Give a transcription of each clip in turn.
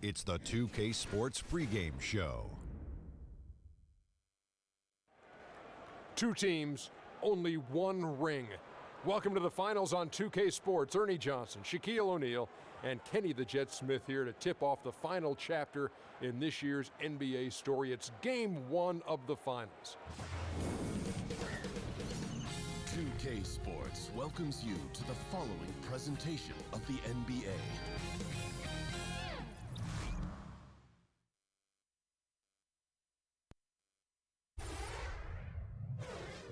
It's the 2K Sports pregame show. Two teams, only one ring. Welcome to the finals on 2K Sports. Ernie Johnson, Shaquille O'Neal, and Kenny the Jet Smith here to tip off the final chapter in this year's NBA story. It's game one of the finals. 2K Sports welcomes you to the following presentation of the NBA.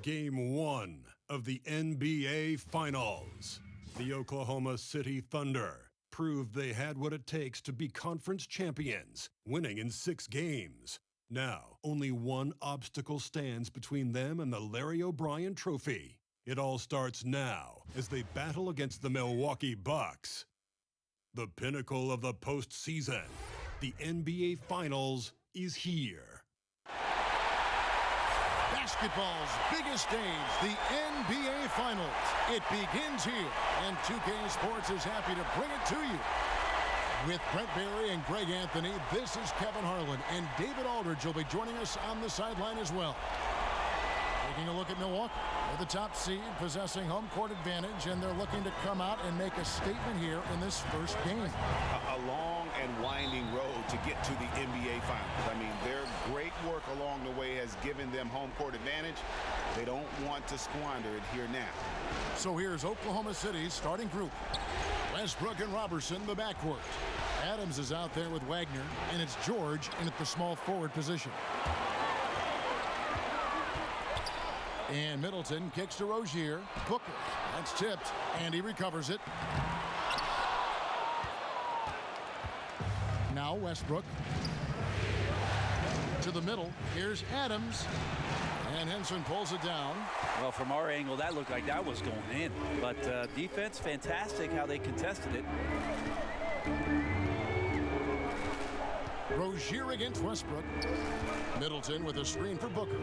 Game one of the NBA Finals. The Oklahoma City Thunder proved they had what it takes to be conference champions, winning in 6 games. Now, only one obstacle stands between them and the Larry O'Brien Trophy. It all starts now as they battle against the Milwaukee Bucks. The pinnacle of the postseason, the NBA Finals, is here. Basketball's biggest stage, the NBA Finals. It begins here, and 2K Sports is happy to bring it to you. With Brent Barry and Greg Anthony, this is Kevin Harlan, and David Aldridge will be joining us on the sideline as well. Taking a look at Milwaukee. They're the top seed, possessing home court advantage, and they're looking to come out and make a statement here in this first game. A long and winding road to get to the NBA Finals. I mean, their great work along the way has given them home court advantage. They don't want to squander it here now. So here's Oklahoma City's starting group. Westbrook and Robertson, the backcourt. Adams is out there with Wagner, and it's George in at the small forward position. And Middleton kicks to Rozier. Booker, that's tipped, and he recovers it. Now Westbrook. To the middle, here's Adams. And Henson pulls it down. Well, from our angle, that looked like that was going in. But defense, fantastic how they contested it. Rozier against Westbrook. Middleton with a screen for Booker.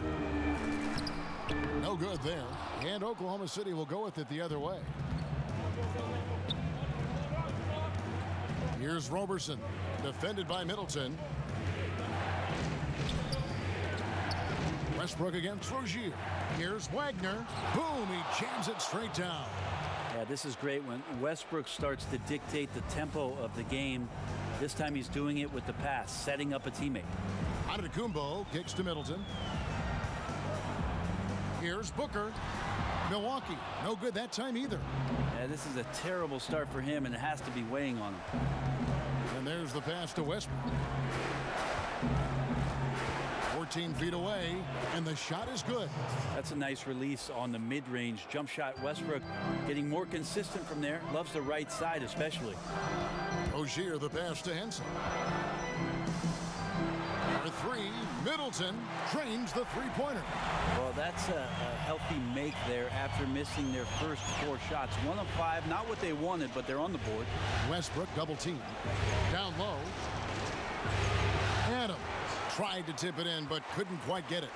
No good there. And Oklahoma City will go with it the other way. Here's Robertson, defended by Middleton. Westbrook against Rozier. Here's Wagner. Boom, he jams it straight down. Yeah, this is great when Westbrook starts to dictate the tempo of the game. This time he's doing it with the pass, setting up a teammate. Antetokounmpo kicks to Middleton. Here's Booker. Milwaukee, no good that time either. Yeah, this is a terrible start for him, and it has to be weighing on him. And there's the pass to Westbrook. 14 feet away, and the shot is good. That's a nice release on the mid-range jump shot. Westbrook getting more consistent from there. Loves the right side especially. Rozier, the pass to Henson. For three, Middleton drains the three-pointer. Well, that's a healthy make there after missing their first 4 shots. 1 of 5, not what they wanted, but they're on the board. Westbrook double team. Down low. Adams tried to tip it in, but couldn't quite get it.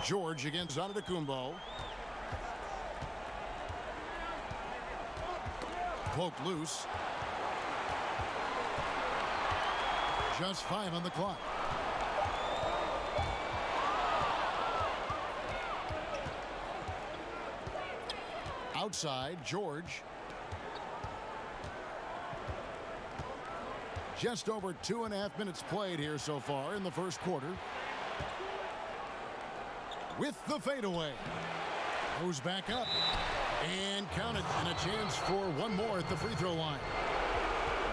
George against Antetokounmpo. Poked loose. Just 5 on the clock. Outside, George. Just over 2.5 minutes played here so far in the first quarter. With the fadeaway. Goes back up. And counted. And a chance for one more at the free throw line.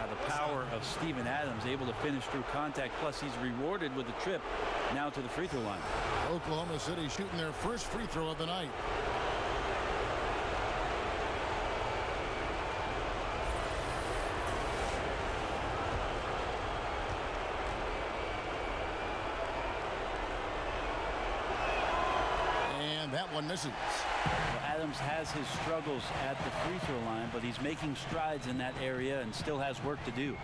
The power of Steven Adams, able to finish through contact, plus he's rewarded with a trip now to the free throw line. Oklahoma City shooting their first free throw of the night. And that one misses. Well, Adams has his struggles at the free throw line, but he's making strides in that area and still has work to do.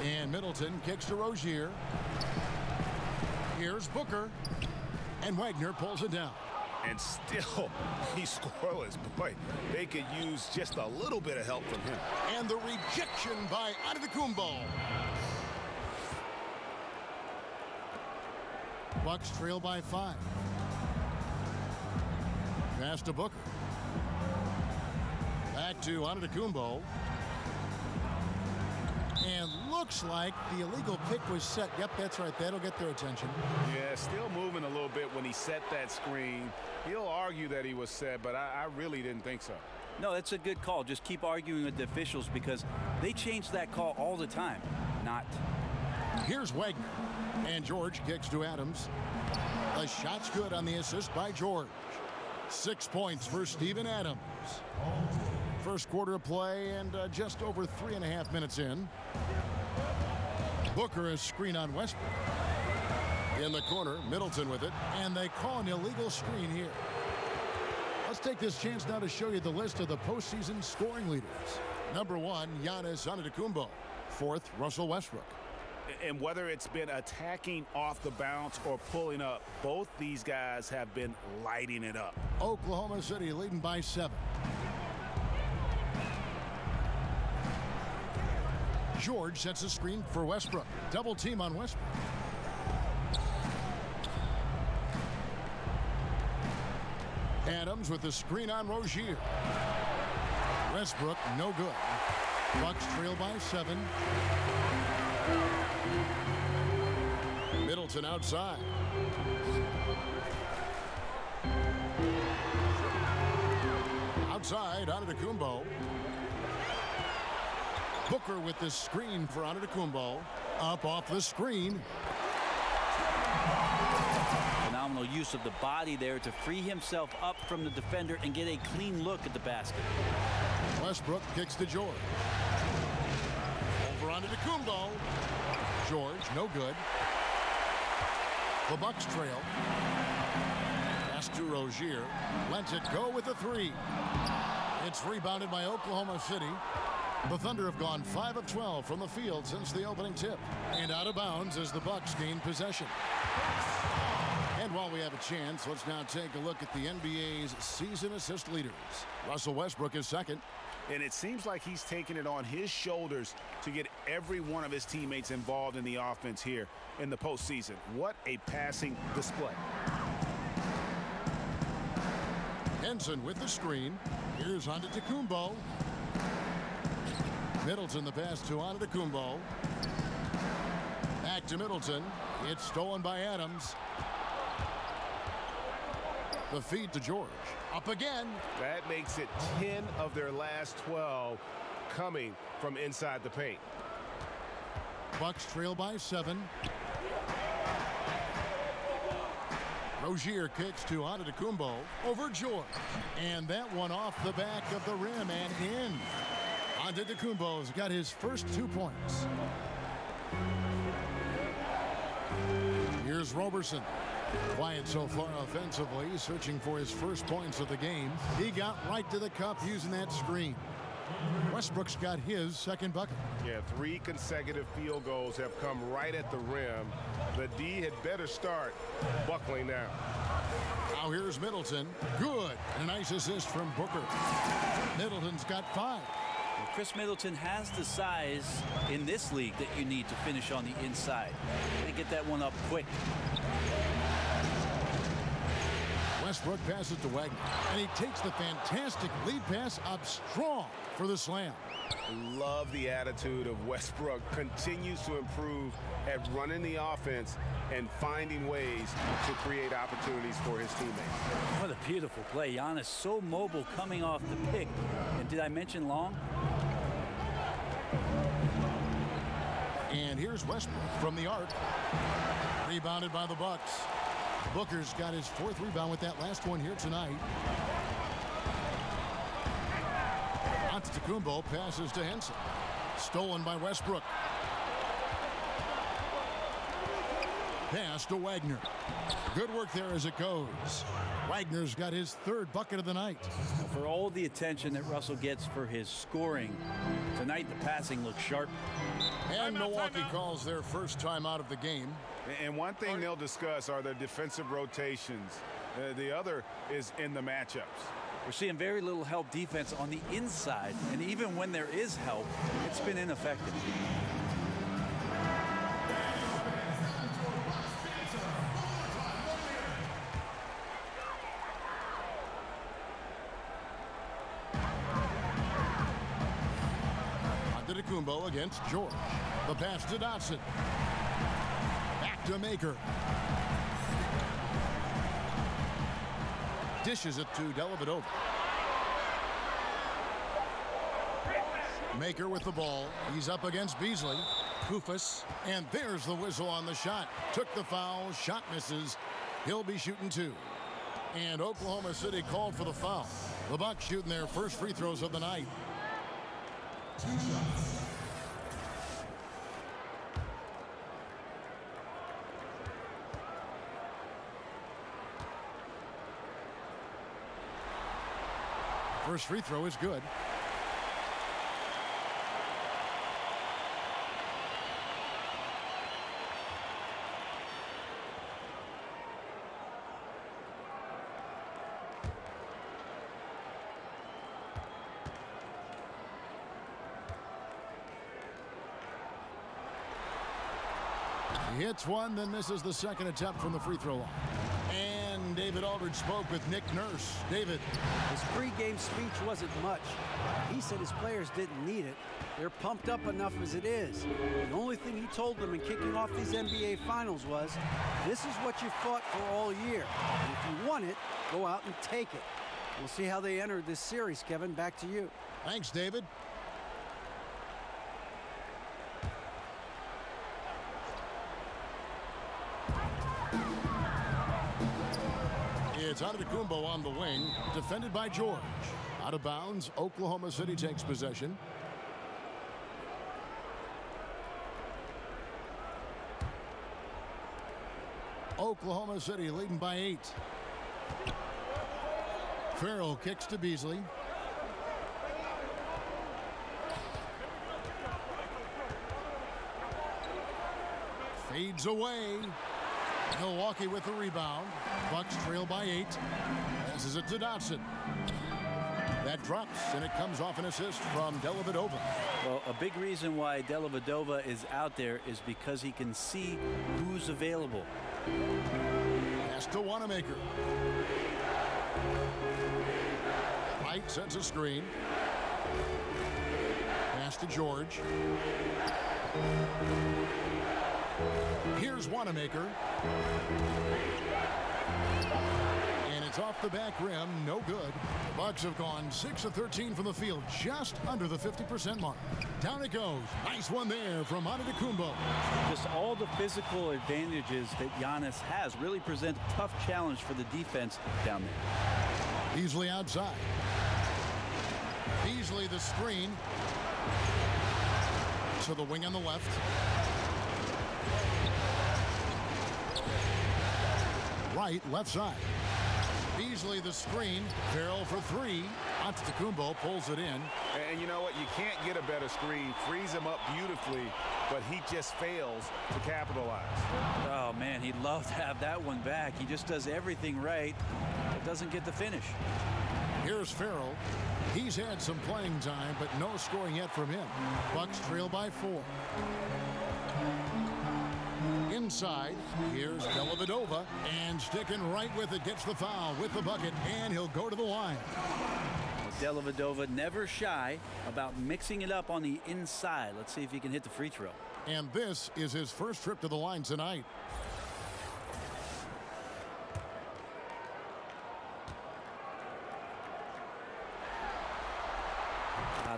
And Middleton kicks to Rozier. Here's Booker. And Wagner pulls it down. and still he's scoreless. Boy, they could use just a little bit of help from him. And the rejection by Antetokounmpo. Bucks trail by 5. Pass to Booker. Back to Antetokounmpo. And looks like the illegal pick was set. Yep, that's right. That'll get their attention. Yeah, still moving a little bit when he set that screen. He'll argue that he was set, but I really didn't think so. No, that's a good call. Just keep arguing with the officials because they change that call all the time. Not. Here's Wagner. And George kicks to Adams. The shot's good on the assist by George. 6 points for Steven Adams. First quarter of play and just over 3.5 minutes in. Booker is screen on Westbrook. In the corner, Middleton with it, and they call an illegal screen here. Let's take this chance now to show you the list of the postseason scoring leaders. Number 1, Giannis Antetokounmpo. 4th, Russell Westbrook. And whether it's been attacking off the bounce or pulling up, both these guys have been lighting it up. Oklahoma City leading by 7. George sets a screen for Westbrook. Double team on Westbrook. Adams with the screen on Rozier. Westbrook no good. Bucks trail by 7. Middleton outside. Outside, Antetokounmpo. Booker with the screen for Antetokounmpo. Up off the screen. Phenomenal use of the body there to free himself up from the defender and get a clean look at the basket. Westbrook kicks to George. Over Antetokounmpo. George, no good. The Bucks trail. Pass to Rozier. Lets it go with a 3. It's rebounded by Oklahoma City. The Thunder have gone 5 of 12 from the field since the opening tip. And out of bounds as the Bucks gain possession. And while we have a chance, let's now take a look at the NBA's season assist leaders. Russell Westbrook is second. And it seems like he's taking it on his shoulders to get every one of his teammates involved in the offense here in the postseason. What a passing display. Henson with the screen. Here's Antetokounmpo. Middleton the pass to Antetokounmpo. Back to Middleton. It's stolen by Adams. The feed to George. Up again. That makes it 10 of their last 12 coming from inside the paint. Bucks trail by 7. Rozier kicks to Antetokounmpo over George. And that one off the back of the rim and in. Antetokounmpo's got his first 2 points. Here's Roberson. Quiet so far offensively, searching for his first points of the game. He got right to the cup using that screen. Westbrook's got his second bucket. Yeah, 3 consecutive field goals have come right at the rim. The D had better start buckling now. Now here's Middleton. Good. And a nice assist from Booker. Middleton's got 5. Well, Chris Middleton has the size in this league that you need to finish on the inside. Got to get that one up quick. Westbrook passes to Wagner, and he takes the fantastic lead pass up strong for the slam. Love the attitude of Westbrook. Continues to improve at running the offense and finding ways to create opportunities for his teammates. What a beautiful play. Giannis so mobile coming off the pick. And did I mention long? And here's Westbrook from the arc. Rebounded by the Bucks. Booker's got his 4th rebound with that last one here tonight. Antetokounmpo passes to Henson. Stolen by Westbrook. Pass to Wagner. Good work there as it goes. Wagner's got his 3rd bucket of the night. For all the attention that Russell gets for his scoring, tonight the passing looks sharp. And Milwaukee calls their first time out of the game. And one thing they'll discuss are their defensive rotations. The other is in the matchups. We're seeing very little help defense on the inside, and even when there is help, it's been ineffective. Antetokounmpo against George. The pass to Dotson. Back to Maker. Dishes it to Dellavedova. Maker with the ball. He's up against Beasley. Kufas. And there's the whistle on the shot. Took the foul. Shot misses. He'll be shooting 2. And Oklahoma City called for the foul. The Bucks shooting their first free throws of the night. 2 shots. First free throw is good. He hits one, then misses the second attempt from the free throw line. And David Aldridge spoke with Nick Nurse. David. His pregame speech wasn't much. He said his players didn't need it. They're pumped up enough as it is. The only thing he told them in kicking off these NBA Finals was, this is what you fought for all year. And if you want it, go out and take it. We'll see how they enter this series, Kevin. Back to you. Thanks, David. It's Antetokounmpo on the wing, defended by George. Out of bounds, Oklahoma City takes possession. Oklahoma City leading by 8. Farrell kicks to Beasley. Fades away. Milwaukee with the rebound. Bucks trail by 8. Passes it to Dotson. That drops, and it comes off an assist from Dellavedova. Well, a big reason why Dellavedova is out there is because he can see who's available. Pass to Wanamaker. White sets a screen. Pass to George. Here's Wanamaker. And it's off the back rim, no good. The Bucks have gone 6 of 13 from the field, just under the 50% mark. Down it goes. Nice one there from Antetokounmpo. Just all the physical advantages that Giannis has really present a tough challenge for the defense down there. Beasley outside. Beasley the screen. To the wing on the left. Right, left side. Beasley the screen. Farrell for 3. Antetokounmpo pulls it in. And you know what? You can't get a better screen. Frees him up beautifully, but he just fails to capitalize. Oh, man, he'd love to have that one back. He just does everything right, but doesn't get the finish. Here's Farrell. He's had some playing time, but no scoring yet from him. Bucks trail by 4. Inside, here's Dellavedova, and sticking right with it, gets the foul with the bucket, and he'll go to the line. Dellavedova never shy about mixing it up on the inside. Let's see if he can hit the free throw. And this is his first trip to the line tonight.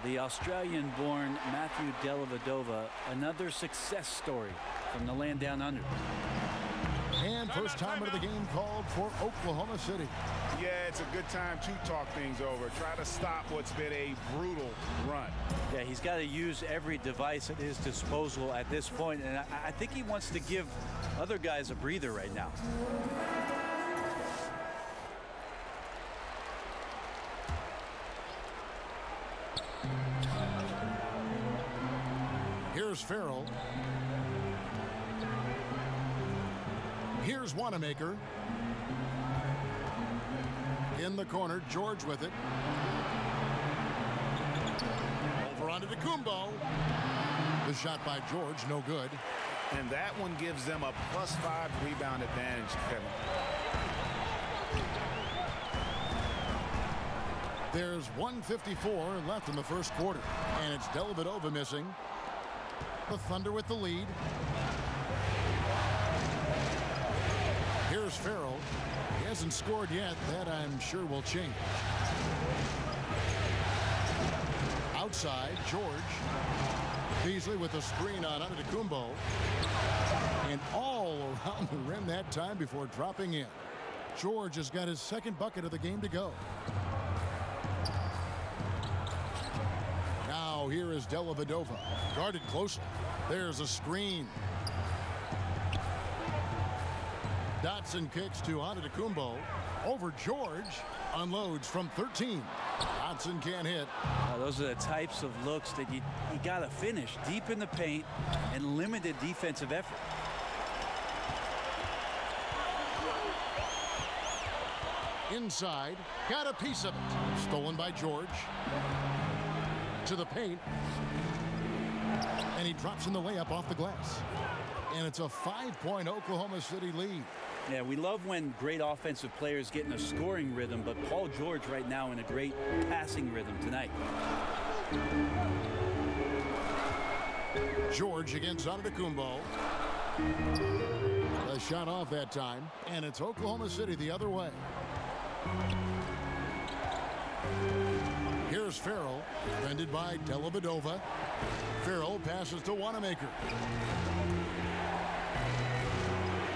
The Australian-born Matthew Dellavedova, another success story from the land down under. And first time of the game called for Oklahoma City. Yeah, it's a good time to talk things over. Try to stop what's been a brutal run. Yeah, he's got to use every device at his disposal at this point, and I think he wants to give other guys a breather right now. Here's Farrell. Here's Wanamaker. In the corner, George with it. Over onto DeCumbo. The shot by George, no good. And that one gives them a +5 rebound advantage, Kevin. There's 1:54 left in the first quarter, and it's Dellavedova missing. The Thunder with the lead. Here's Farrell. He hasn't scored yet. That, I'm sure, will change. Outside, George. Beasley with the screen on Antetokounmpo. And all around the rim that time before dropping in. George has got his second bucket of the game to go. Now here is Dellavedova. Guarded closely. There's a screen. Dotson kicks to Antetokounmpo. Over George. Unloads from 13. Dotson can't hit. Those are the types of looks that you got to finish deep in the paint and limited defensive effort. Inside. Got a piece of it. Stolen by George. To the paint. And he drops in the layup off the glass. And it's a 5-point Oklahoma City lead. Yeah, we love when great offensive players get in a scoring rhythm, but Paul George right now in a great passing rhythm tonight. George against Antetokounmpo. A shot off that time, and it's Oklahoma City the other way. Here's Farrell, defended by Dellavedova. Farrell passes to Wanamaker.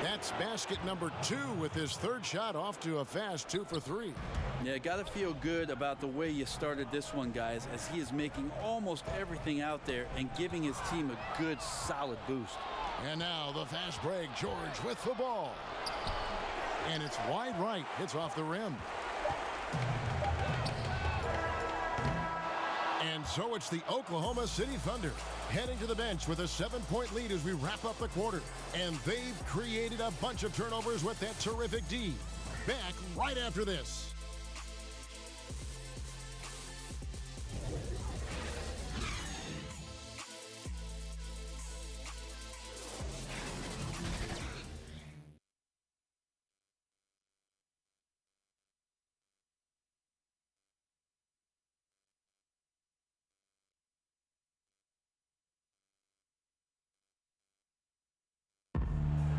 That's basket number 2 with his third shot off to a fast 2 for 3. Yeah, got to feel good about the way you started this one, guys, as he is making almost everything out there and giving his team a good, solid boost. And now the fast break, George with the ball. And it's wide right, hits off the rim. And so it's the Oklahoma City Thunder heading to the bench with a 7-point lead as we wrap up the quarter. And they've created a bunch of turnovers with that terrific D. Back right after this.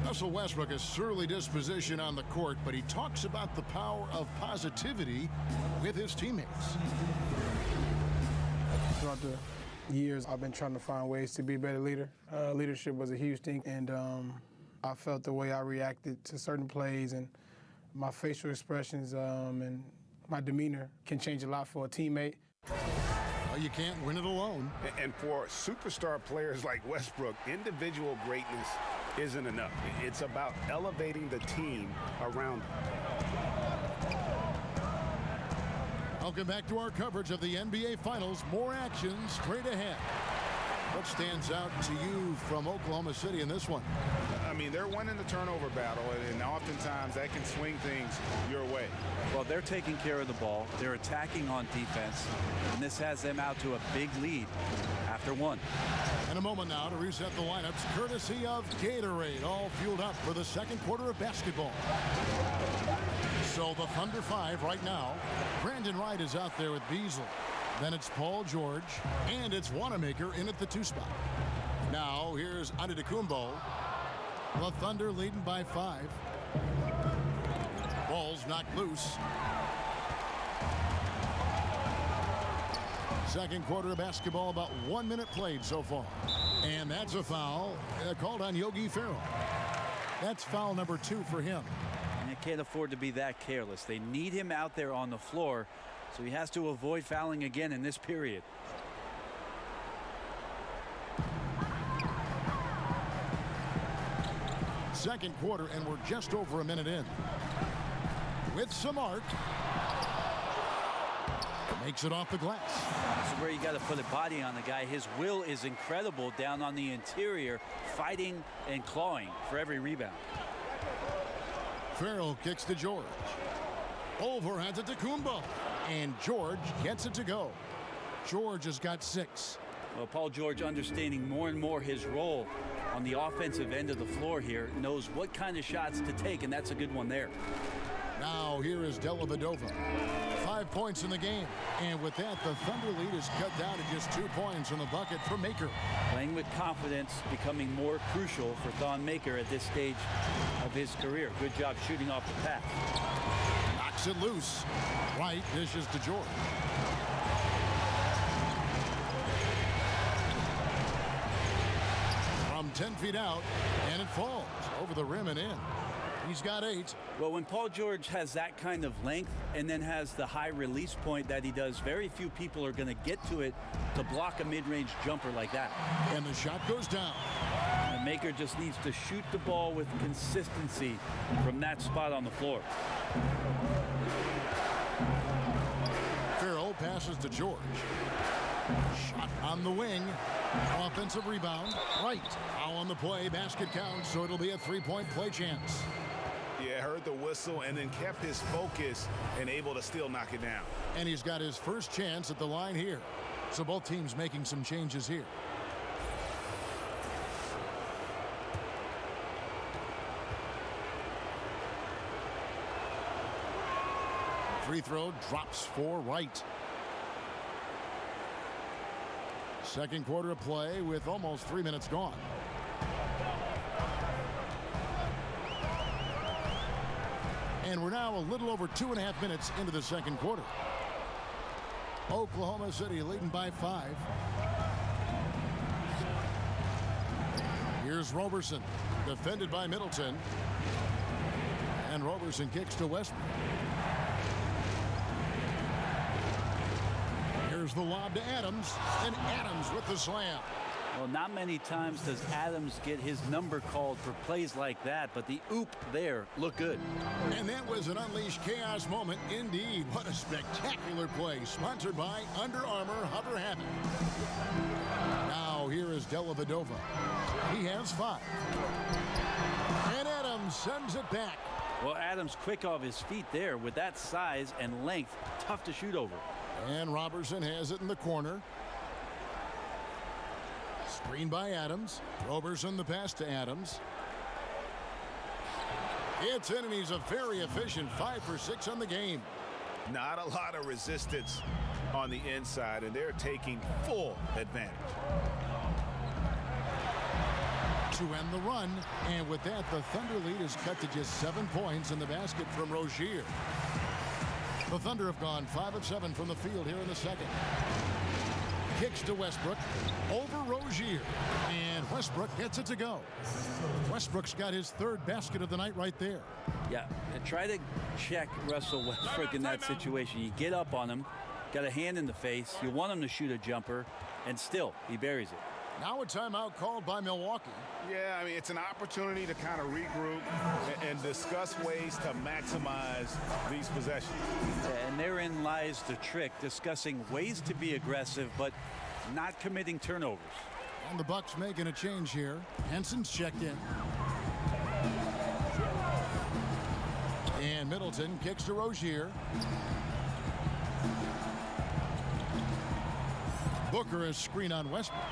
Russell Westbrook, a surly disposition on the court, but he talks about the power of positivity with his teammates. Throughout the years, I've been trying to find ways to be a better leader. Leadership was a huge thing, and I felt the way I reacted to certain plays and my facial expressions and my demeanor can change a lot for a teammate. Well, you can't win it alone. And for superstar players like Westbrook, individual greatness isn't enough. It's about elevating the team around them. Welcome back to our coverage of the NBA Finals. More action straight ahead. What stands out to you from Oklahoma City in this one? I mean, they're winning the turnover battle, and oftentimes that can swing things your way. Well, they're taking care of the ball. They're attacking on defense, and this has them out to a big lead after one. In a moment now to reset the lineups, courtesy of Gatorade, all fueled up for the second quarter of basketball. So the Thunder 5 right now. Brandon Wright is out there with Beasley. Then it's Paul George, and it's Wanamaker in at the 2 spot. Now here's Antetokounmpo. The Thunder leading by 5. Ball's knocked loose. Second quarter of basketball, about 1 minute played so far. And that's a foul called on Yogi Ferrell. That's foul number 2 for him. And they can't afford to be that careless. They need him out there on the floor, so he has to avoid fouling again in this period. Second quarter, and we're just over a minute in. With some art. Makes it off the glass. This is where you got to put a body on the guy. His will is incredible down on the interior, fighting and clawing for every rebound. Farrell kicks to George. Overheads it to Kumbo. And George gets it to go. George has got 6. Well, Paul George, understanding more and more his role on the offensive end of the floor here, knows what kind of shots to take, and that's a good one there. Now here is Dellavedova. 5 points in the game. And with that, the Thunder lead is cut down to just 2 points from the bucket for Maker. Playing with confidence, becoming more crucial for Thon Maker at this stage of his career. Good job shooting off the pass. Knocks it loose. White dishes to George. From 10 feet out, and it falls over the rim and in. He's got 8. Well, when Paul George has that kind of length and then has the high release point that he does, very few people are going to get to it to block a mid-range jumper like that. And the shot goes down. The Maker just needs to shoot the ball with consistency from that spot on the floor. Farrell passes to George. Shot on the wing. Offensive rebound. Right. Foul on the play. Basket counts, so it'll be a 3-point play chance. Yeah, heard the whistle and then kept his focus and able to still knock it down. And he's got his first chance at the line here. So both teams making some changes here. Free throw drops for Wright. Second quarter of play with almost 3 minutes gone. And we're now a little over 2.5 minutes into the second quarter. Oklahoma City leading by 5. Here's Roberson, defended by Middleton. And Roberson kicks to Westbrook. Here's the lob to Adams, and Adams with the slam. Well, not many times does Adams get his number called for plays like that, but the oop there looked good. And that was an unleashed chaos moment indeed. What a spectacular play, sponsored by Under Armour Hover Habit. Now here is Dellavedova. He has 5. And Adams sends it back. Well, Adams quick off his feet there. With that size and length, tough to shoot over. And Robertson has it in the corner. Screen by Adams. Roberson the pass to Adams. It's in, and he's a very efficient 5 for 6 on the game. Not a lot of resistance on the inside, and they're taking full advantage. To end the run, and with that, the Thunder lead is cut to just 7 points in the basket from Rozier. The Thunder have gone 5 of 7 from the field here in the second. Kicks to Westbrook, over Rozier, and Westbrook gets it to go. Westbrook's got his 3rd basket of the night right there. Yeah, and try to check Russell Westbrook in that situation. You get up on him, got a hand in the face, you want him to shoot a jumper, and still, he buries it. Now a timeout called by Milwaukee. Yeah, I mean, it's an opportunity to kind of regroup and discuss ways to maximize these possessions. Yeah, and therein lies the trick, discussing ways to be aggressive, but not committing turnovers. And the Bucks making a change here. Henson's checked in. And Middleton kicks to Rozier. Booker is screen on Westbrook.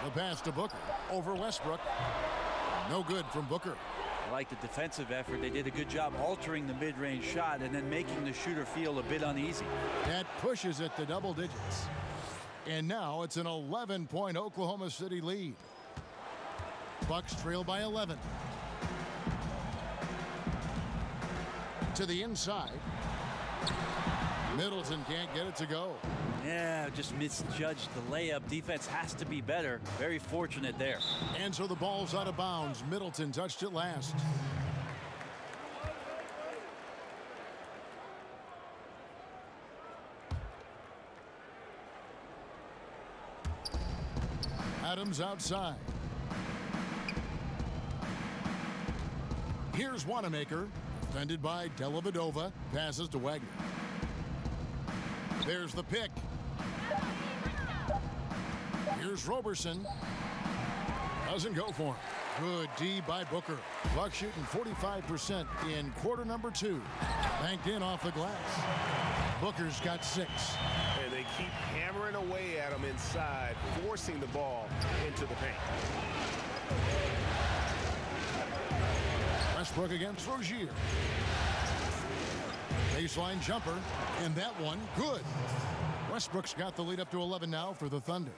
The pass to Booker over Westbrook. No good from Booker. I like the defensive effort. They did a good job altering the mid-range shot and then making the shooter feel a bit uneasy. That pushes it to double digits. And now it's an 11-point Oklahoma City lead. Bucks trail by 11. To the inside. Middleton can't get it to go. Yeah, just misjudged the layup. Defense has to be better. Very fortunate there. And so the ball's out of bounds. Middleton touched it last. Adams outside. Here's Wanamaker, defended by Dellavedova. Passes to Wagner. There's the pick. Here's Roberson. Doesn't go for him. Good D by Booker. Bucks shooting 45% in quarter number 2. Banked in off the glass. Booker's got 6. And they keep hammering away at him inside, forcing the ball into the paint. Westbrook against Rozier. Baseline jumper, and that one good. Westbrook's got the lead up to 11 now for the Thunder.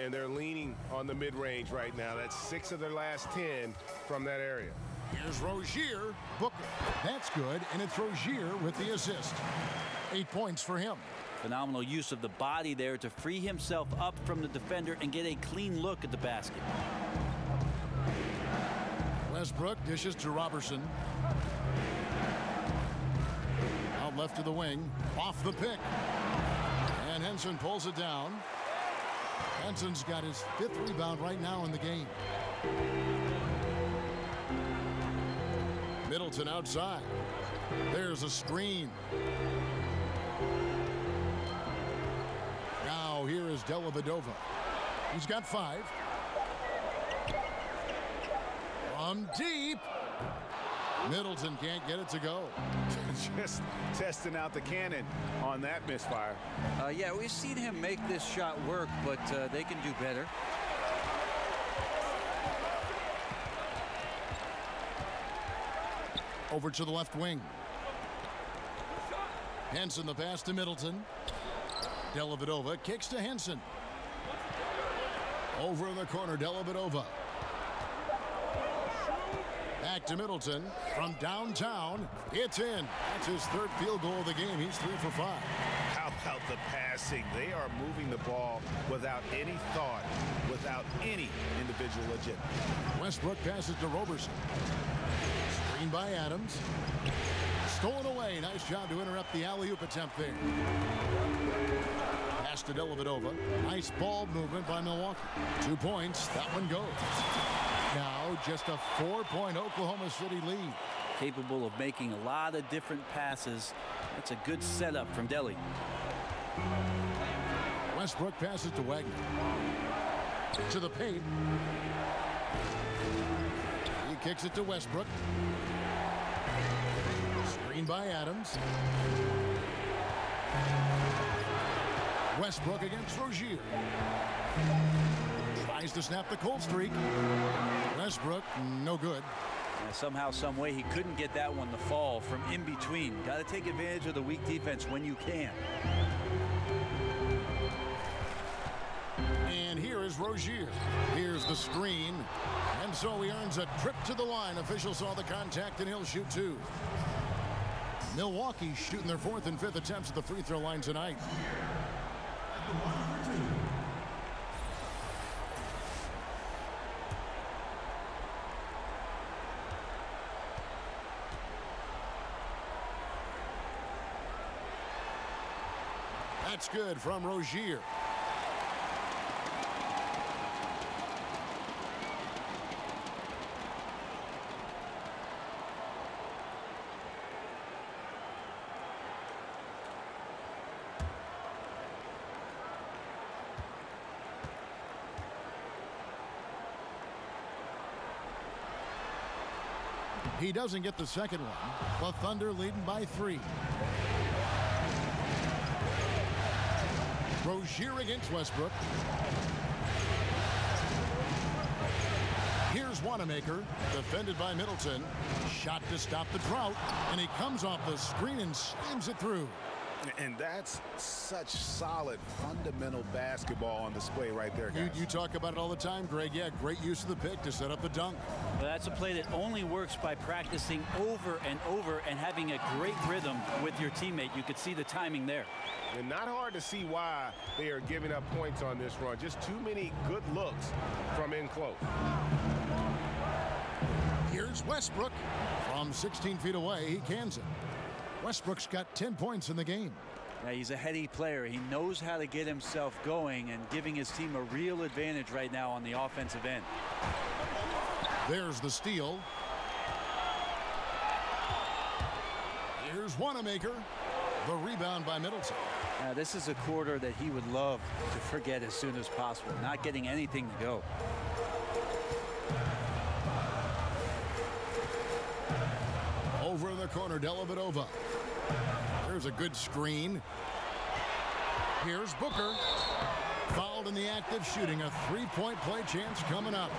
And they're leaning on the mid-range right now. That's 6 of their last 10 from that area. Here's Rozier. Booker. That's good, and it's Rozier with the assist. 8 points for him. Phenomenal use of the body there to free himself up from the defender and get a clean look at the basket. Westbrook dishes to Robertson. Out left to the wing. Off the pick. And Henson pulls it down. Henson's got his 5th rebound right now in the game. Middleton outside. There's a screen. Now here is Dellavedova. He's got 5. From deep. Middleton can't get it to go. Just testing out the cannon on that misfire. Yeah, we've seen him make this shot work, but they can do better. Over to the left wing. Henson the pass to Middleton. Dellavedova kicks to Henson. Over in the corner, Dellavedova. Back to Middleton from downtown. It's in. That's his 3rd field goal of the game. He's 3 for 5. How about the passing? They are moving the ball without any thought, without any individual agenda. Westbrook passes to Robertson. Screen by Adams. Stolen away. Nice job to interrupt the alley-oop attempt there. Pass to Dellavedova. Nice ball movement by Milwaukee. 2 points. That one goes. Now just a 4-point Oklahoma City lead. Capable of making a lot of different passes. That's a good setup from Delly. Westbrook passes to Wagner. To the paint. He kicks it to Westbrook. Screen by Adams. Westbrook against Rozier. Tries to snap the cold streak. Westbrook, no good. Somehow, some way, he couldn't get that one to fall from in between. Got to take advantage of the weak defense when you can. And here is Rozier. Here's the screen. And so he earns a trip to the line. Official saw the contact, and he'll shoot 2. Milwaukee shooting their 4th and 5th attempts at the free throw line tonight. That's good from Rozier. He doesn't get the second one. The Thunder leading by 3. Rozier against Westbrook. Here's Wanamaker, defended by Middleton. Shot to stop the drought, and he comes off the screen and slams it through. And that's such solid, fundamental basketball on display right there, guys. You talk about it all the time, Greg. Yeah, great use of the pick to set up the dunk. Well, that's a play that only works by practicing over and over and having a great rhythm with your teammate. You could see the timing there. And not hard to see why they are giving up points on this run. Just too many good looks from in close. Here's Westbrook. From 16 feet away, he cans it. Westbrook's got 10 points in the game. Yeah, he's a heady player. He knows how to get himself going and giving his team a real advantage right now on the offensive end. There's the steal. Here's Wanamaker. The rebound by Middleton. Now, this is a quarter that he would love to forget as soon as possible. Not getting anything to go. corner, Dellavedova. There's a good screen. Here's Booker. Fouled in the act of shooting. A three-point play chance coming up.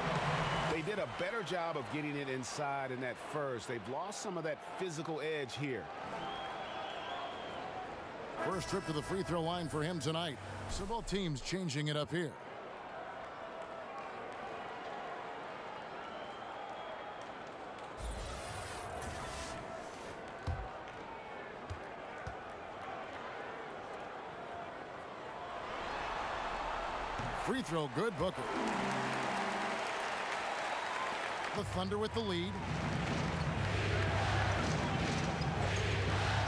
They did a better job of getting it inside in that first. They've lost some of that physical edge here. First trip to the free throw line for him tonight. So both teams changing it up here. Free throw good, Booker. The Thunder with the lead.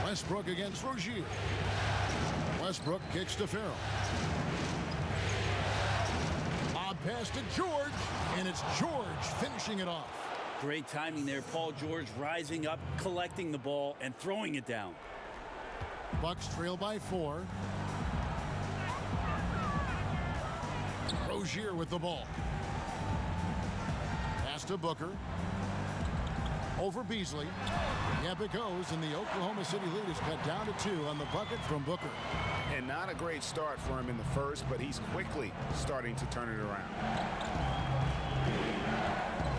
Westbrook against Rozier. Westbrook kicks to Farrell. Lob pass to George, and it's George finishing it off. Great timing there. Paul George rising up, collecting the ball, and throwing it down. Bucks trail by 4. Rozier with the ball. Pass to Booker. Over Beasley. Yep, it goes, and the Oklahoma City lead is cut down to 2 on the bucket from Booker. And not a great start for him in the first, but he's quickly starting to turn it around.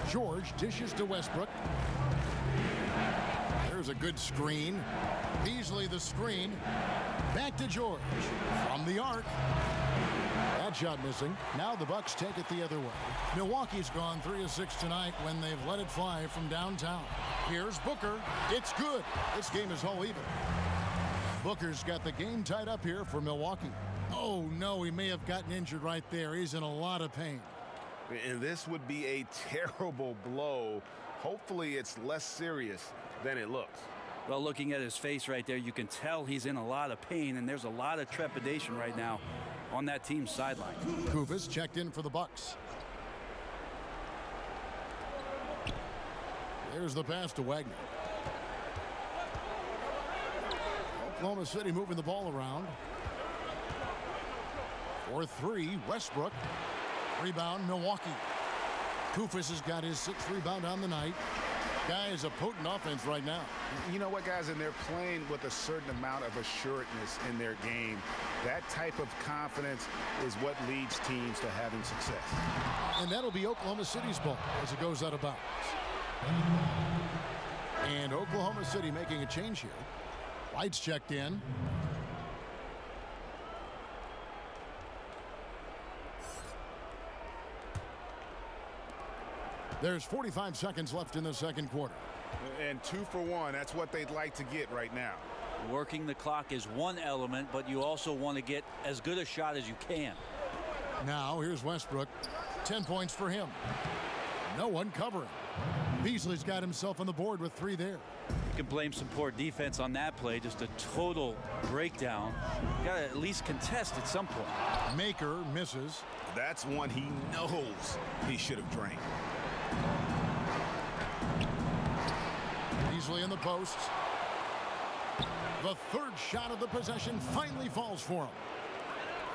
George dishes to Westbrook. There's a good screen. Beasley the screen. Back to George. From the arc. That shot missing. Now the Bucks take it the other way. Milwaukee's gone 3 of 6 tonight when they've let it fly from downtown. Here's Booker. It's good. This game is whole even. Booker's got the game tied up here for Milwaukee. Oh, no, he may have gotten injured right there. He's in a lot of pain. And this would be a terrible blow. Hopefully it's less serious than it looks. Well, looking at his face right there, you can tell he's in a lot of pain, and there's a lot of trepidation right now on that team's sideline. Kufis checked in for the Bucks. There's the pass to Wagner. Oklahoma City moving the ball around. For 3, Westbrook. Rebound, Milwaukee. Kufis has got his 6th rebound on the night. Guy is a potent offense right now. You know what, guys, and they're playing with a certain amount of assuredness in their game. That type of confidence is what leads teams to having success. And that'll be Oklahoma City's ball as it goes out of bounds. And Oklahoma City making a change here. White's checked in. There's 45 seconds left in the second quarter. And 2 for 1. That's what they'd like to get right now. Working the clock is one element, but you also want to get as good a shot as you can. Now here's Westbrook. 10 points for him. No one covering. Beasley's got himself on the board with 3 there. You can blame some poor defense on that play. Just a total breakdown. You got to at least contest at some point. Maker misses. That's one he knows he should have drained. Beasley in the post. The third shot of the possession finally falls for him.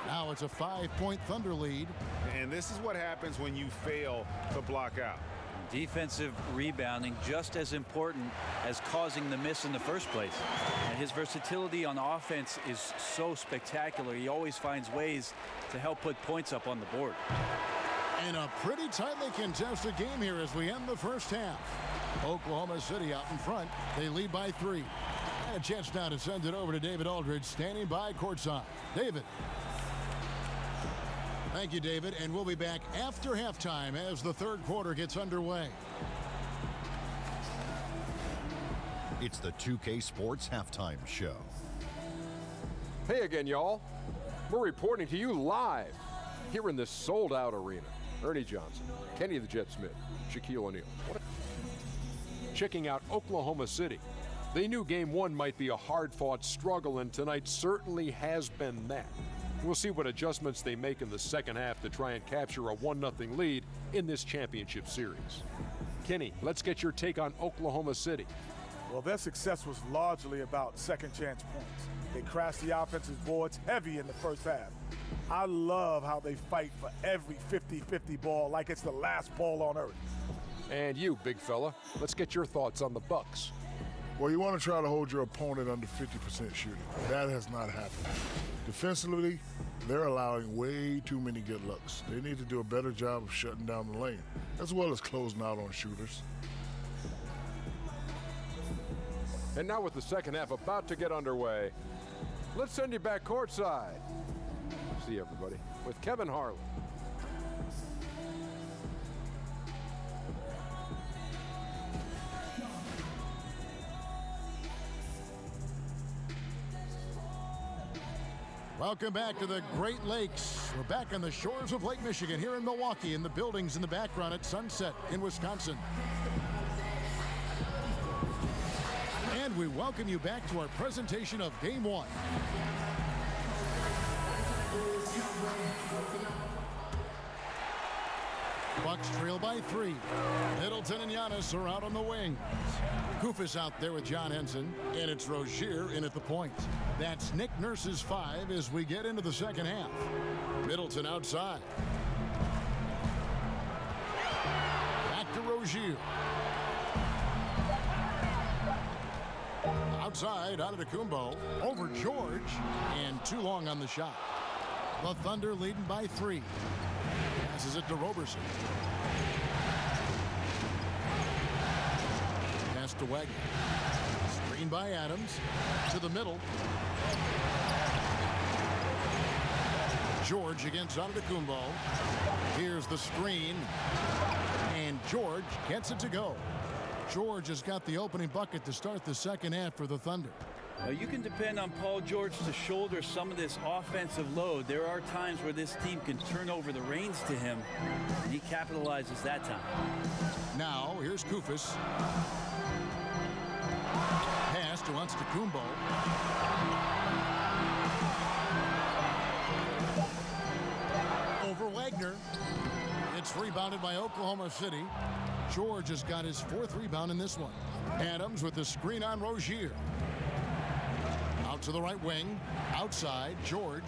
Now it's a 5-point Thunder lead. And this is what happens when you fail to block out. Defensive rebounding just as important as causing the miss in the first place. And his versatility on offense is so spectacular. He always finds ways to help put points up on the board. And a pretty tightly contested game here as we end the first half. Oklahoma City out in front. They lead by 3. And a chance now to send it over to David Aldridge, standing by courtside. David. Thank you, David. And we'll be back after halftime as the third quarter gets underway. It's the 2K Sports Halftime Show. Hey again, y'all. We're reporting to you live here in this sold-out arena. Ernie Johnson, Kenny the Jet Smith, Shaquille O'Neal. Checking out Oklahoma City. They knew Game 1 might be a hard-fought struggle, and tonight certainly has been that. We'll see what adjustments they make in the second half to try and capture a 1-0 lead in this championship series. Kenny, let's get your take on Oklahoma City. Well, their success was largely about second chance points. They crashed the offensive boards heavy in the first half. I love how they fight for every 50-50 ball like it's the last ball on earth. And you, big fella, let's get your thoughts on the Bucks. Well, you want to try to hold your opponent under 50% shooting. That has not happened. Defensively, they're allowing way too many good looks. They need to do a better job of shutting down the lane, as well as closing out on shooters. And now with the second half about to get underway, let's send you back courtside. See everybody with Kevin Harlan. Welcome back to the Great Lakes. We're back on the shores of Lake Michigan here in Milwaukee, in the buildings in the background at Sunset in Wisconsin. And we welcome you back to our presentation of Game 1. Bucks trail by 3. Middleton and Giannis are out on the wings. Koufos out there with John Henson, and it's Rozier in at the point. That's Nick Nurse's 5 as we get into the second half. Middleton outside. Back to Rozier. Outside, Antetokounmpo over George, and too long on the shot. The Thunder leading by 3. Passes it to Roberson. Pass to Wagner. Screen by Adams. To the middle. George against Antetokounmpo. Here's the screen. And George gets it to go. George has got the opening bucket to start the second half for the Thunder. Now you can depend on Paul George to shoulder some of this offensive load. There are times where this team can turn over the reins to him, and he capitalizes that time. Now, here's Koufos. Pass to Antetokounmpo. Over Wagner. It's rebounded by Oklahoma City. George has got his 4th rebound in this one. Adams with the screen on Rozier. Out to the right wing. Outside, George.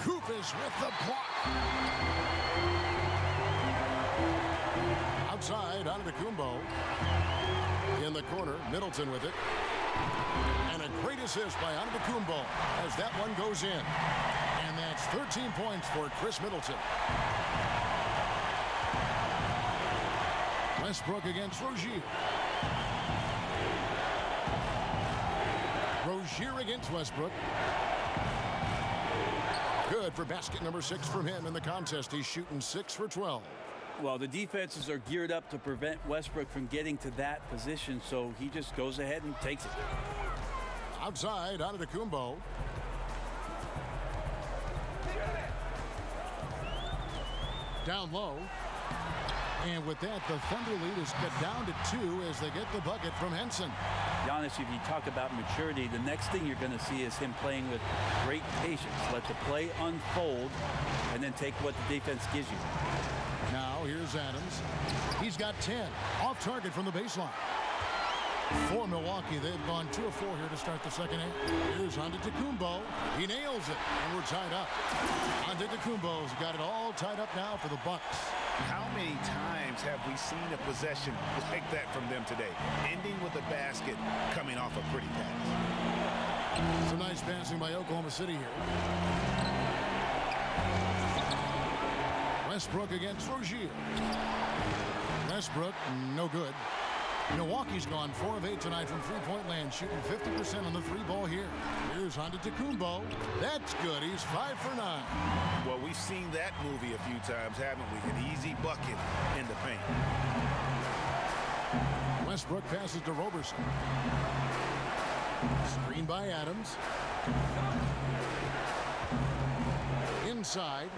Koufos with the block. Outside, Antetokounmpo. In the corner, Middleton with it. And a great assist by Antetokounmpo as that one goes in. And that's 13 points for Chris Middleton. Westbrook against Rozier. Rozier against Westbrook. Good for basket number 6 from him in the contest. He's shooting 6 for 12. Well, the defenses are geared up to prevent Westbrook from getting to that position, so he just goes ahead and takes it. Outside, Antetokounmpo. Down low. And with that, the Thunder lead is cut down to 2 as they get the bucket from Henson. Giannis, if you talk about maturity, the next thing you're going to see is him playing with great patience. Let the play unfold and then take what the defense gives you. Now, here's Adams. He's got 10. Off target from the baseline. For Milwaukee, they've gone 2 of 4 here to start the second half. Here's Antetokounmpo. He nails it, and we're tied up. Antetokounmpo's got it all tied up now for the Bucks. How many times have we seen a possession like that from them today? Ending with a basket, coming off a pretty pass. Some nice passing by Oklahoma City here. Westbrook against Rozier. Westbrook, no good. Milwaukee's gone 4 of 8 tonight from three-point land, shooting 50% on the 3-ball here. Here's Antetokounmpo. That's good. He's 5 for 9. Well, we've seen that movie a few times, haven't we? An easy bucket in the paint. Westbrook passes to Roberson. Screen by Adams. Inside.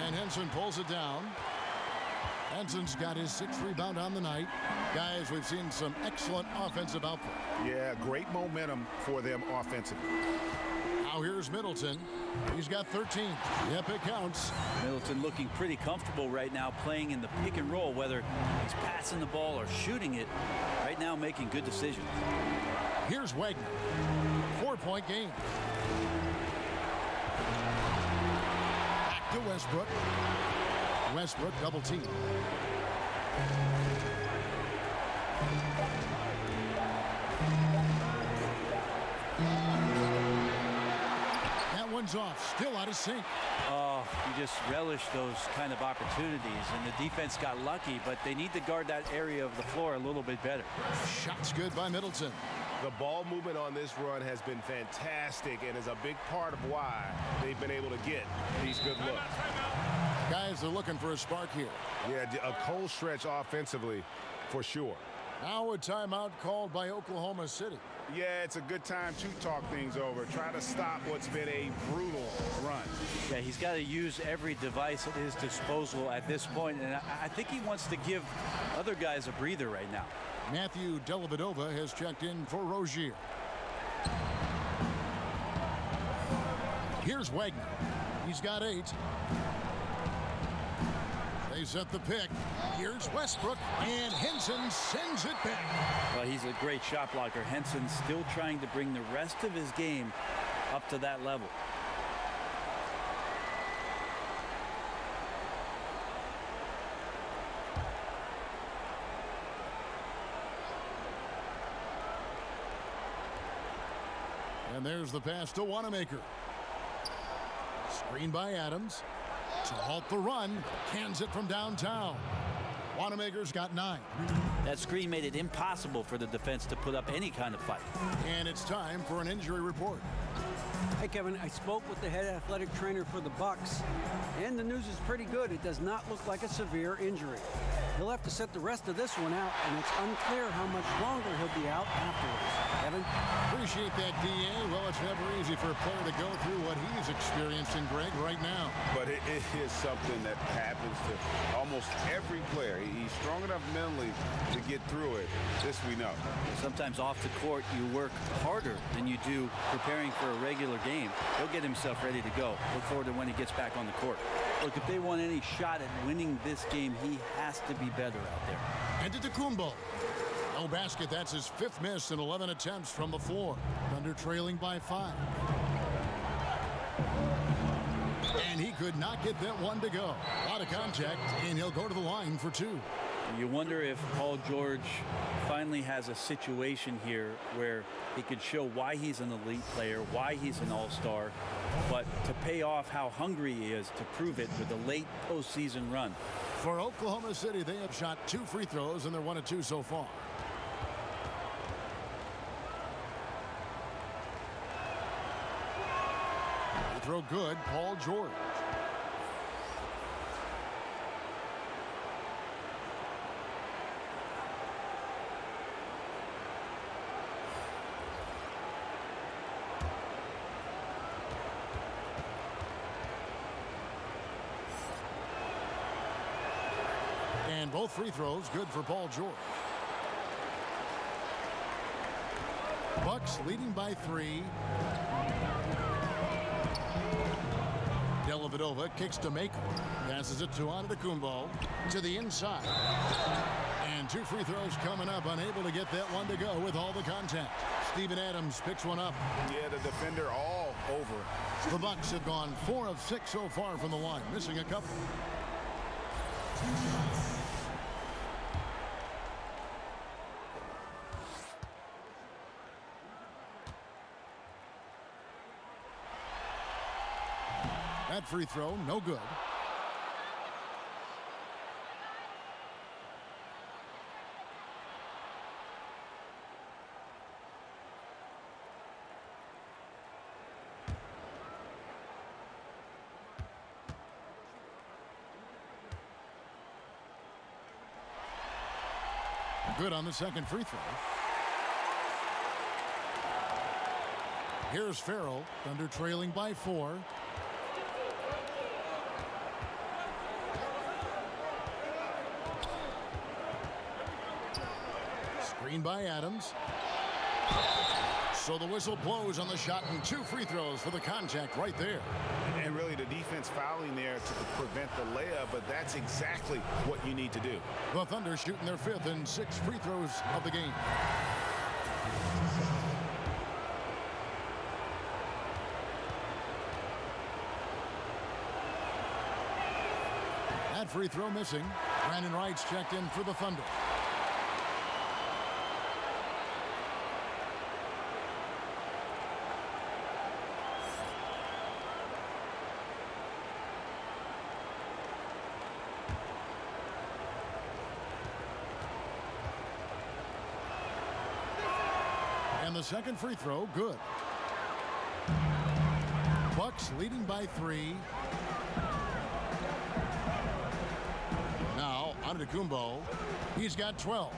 And Henson pulls it down. Henson's got his 6th rebound on the night. Guys, we've seen some excellent offensive output. Yeah, great momentum for them offensively. Now here's Middleton. He's got 13. Yep, it counts. Middleton looking pretty comfortable right now playing in the pick and roll, whether he's passing the ball or shooting it. Right now making good decisions. Here's Wagner. 4-point game. Westbrook. Westbrook double team. That one's off. Still out of sync. Oh, you just relish those kind of opportunities, and the defense got lucky, but they need to guard that area of the floor a little bit better. Shot's good by Middleton. The ball movement on this run has been fantastic and is a big part of why they've been able to get these good looks. Guys are looking for a spark here. Yeah, a cold stretch offensively for sure. Now a timeout called by Oklahoma City. Yeah, it's a good time to talk things over. Try to stop what's been a brutal run. Yeah, he's got to use every device at his disposal at this point, and I think he wants to give other guys a breather right now. Matthew Dellavedova has checked in for Rozier. Here's Wagner. He's got 8. They set the pick. Here's Westbrook, and Henson sends it back. Well, he's a great shot blocker. Henson's still trying to bring the rest of his game up to that level. And there's the pass to Wanamaker. Screen by Adams. To halt the run, cans it from downtown. Wanamaker's got 9. That screen made it impossible for the defense to put up any kind of fight. And it's time for an injury report. Hey, Kevin, I spoke with the head athletic trainer for the Bucks, and the news is pretty good. It does not look like a severe injury. He'll have to sit the rest of this one out, and it's unclear how much longer he'll be out afterwards. Kevin? Appreciate that, D.A. Well, it's never easy for a player to go through what he's experiencing, Greg, right now. But it is something that happens to almost every player. He's strong enough mentally to get through it. This we know. Sometimes off the court, you work harder than you do preparing for a regular game. He'll get himself ready to go. Look forward to when he gets back on the court. Look, if they want any shot at winning this game, he has to be better out there. And to Kumbo. No basket. That's his 5th miss in 11 attempts from the floor. Thunder trailing by 5. And he could not get that one to go. A lot of contact, and he'll go to the line for 2. You wonder if Paul George finally has a situation here where he could show why he's an elite player, why he's an all-star, but to pay off how hungry he is to prove it with a late postseason run. For Oklahoma City, they have shot 2 free throws, and they're 1 of 2 so far. Free throw good, Paul George. And both free throws good for Paul George. Bucks leading by 3. Dellavedova kicks to Maker. Passes it to Antetokounmpo to the inside. And 2 free throws coming up. Unable to get that one to go with all the contact. Steven Adams picks one up. Yeah, the defender all over. The Bucks have gone 4 of 6 so far from the line, missing a couple. That free throw, no good. Good on the second free throw. Here's Farrell, Thunder trailing by 4. Screen by Adams. So the whistle blows on the shot, and 2 free throws for the contact right there. And really the defense fouling there to prevent the layup, but that's exactly what you need to do. The Thunder shooting their 5th and 6th free throws of the game. That free throw missing. Brandon Wright's checked in for the Thunder. And the second free throw, good. Bucks leading by 3. Now, Antetokounmpo. He's got 12.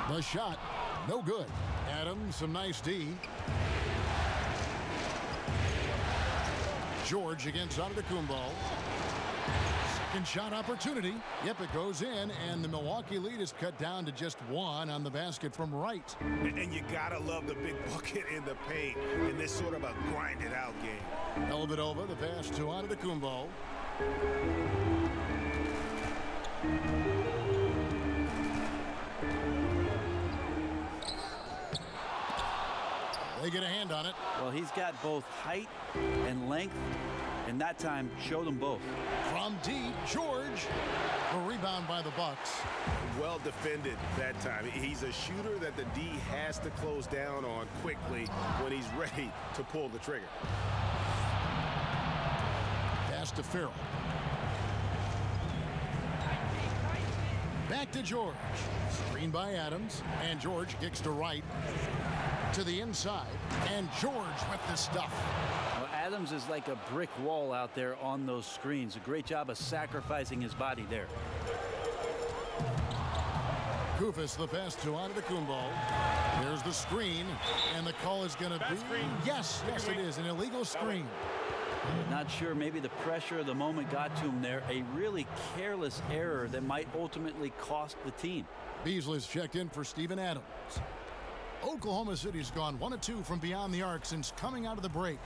The shot, no good. Adams, some nice D. George against Antetokounmpo. Second shot opportunity. Yep, it goes in, and the Milwaukee lead is cut down to just 1 on the basket from Wright. And you gotta love the big bucket in the paint in this sort of a grinded-out game. Dellavedova, the pass to Antetokounmpo. They get a hand on it. Well, he's got both height and length, and that time showed them both. From deep, George. A rebound by the Bucks. Well defended that time. He's a shooter that the D has to close down on quickly when he's ready to pull the trigger. Pass to Farrell. Back to George. Screen by Adams. And George kicks to Wright. To the inside. And George with the stuff. Well, Adams is like a brick wall out there on those screens. A great job of sacrificing his body there. Kufis the pass to Antetokounmpo. There's the screen. And the call is going to be... Yes, it is. An illegal screen. Not sure, maybe the pressure of the moment got to him there. A really careless error that might ultimately cost the team. Beasley's checked in for Steven Adams. Oklahoma City's gone 1 of 2 from beyond the arc since coming out of the break.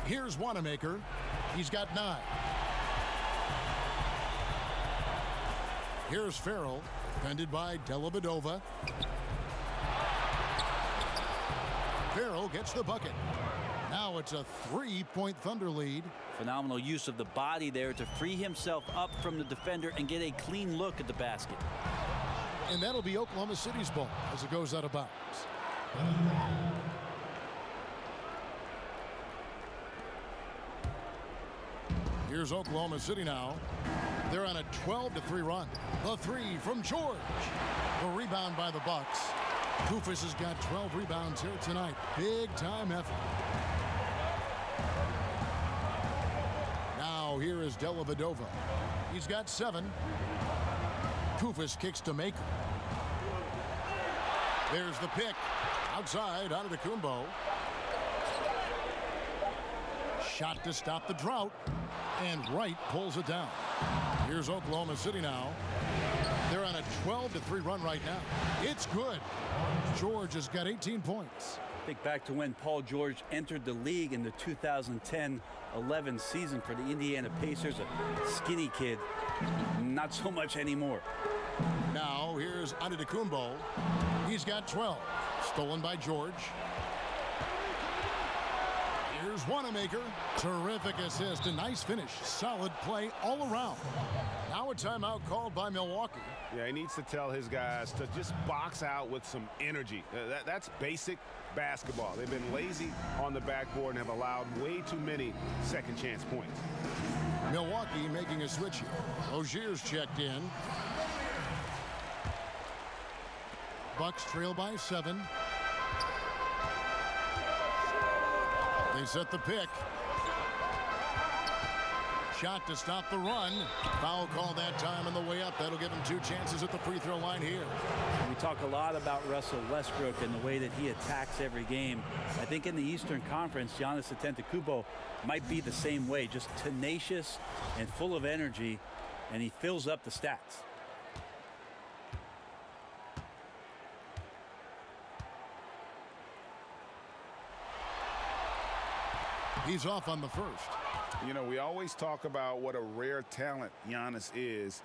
Here's Wanamaker. He's got 9. Here's Farrell, defended by Dellavedova. Farrell gets the bucket. Now it's a 3-point Thunder lead. Phenomenal use of the body there to free himself up from the defender and get a clean look at the basket. And that'll be Oklahoma City's ball as it goes out of bounds. Here's Oklahoma City now. They're on a 12-3 run. The 3 from George. The rebound by the Bucks. Kufis has got 12 rebounds here tonight. Big time effort. Now here is Dellavedova. He's got 7. Kufis kicks to Maker. There's the pick. Outside, Antetokounmpo. Shot to stop the drought. And Wright pulls it down. Here's Oklahoma City now. They're on a 12-3 run right now. It's good. George has got 18 points. Think back to when Paul George entered the league in the 2010-11 season for the Indiana Pacers. A skinny kid. Not so much anymore. Now here's Antetokounmpo. He's got 12. Stolen by George. Here's Wanamaker. Terrific assist. A nice finish. Solid play all around. Now a timeout called by Milwaukee. Yeah, he needs to tell his guys to just box out with some energy. That's basic basketball. They've been lazy on the backboard and have allowed way too many second chance points. Milwaukee making a switch here. Rozier's checked in. Bucks trail by 7. They set the pick. Shot to stop the run. Foul call that time on the way up. That'll give him 2 chances at the free throw line here. We talk a lot about Russell Westbrook and the way that he attacks every game. I think in the Eastern Conference, Giannis Antetokounmpo might be the same way. Just tenacious and full of energy, and he fills up the stats. He's off on the first. You know, we always talk about what a rare talent Giannis is,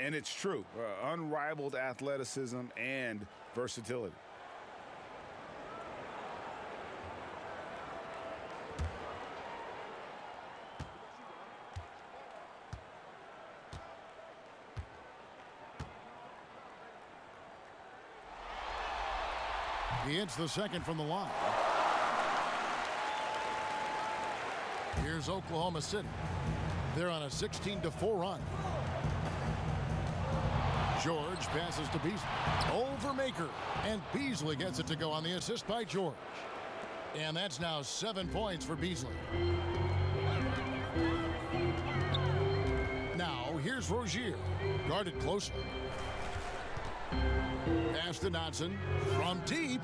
and it's true. Unrivaled athleticism and versatility. He hits the second from the line. Here's Oklahoma City. They're on a 16-4 run. George passes to Beasley. Over Maker. And Beasley gets it to go on the assist by George. And that's now 7 points for Beasley. Now, here's Rozier. Guarded closely. Pass to Dotson. From deep.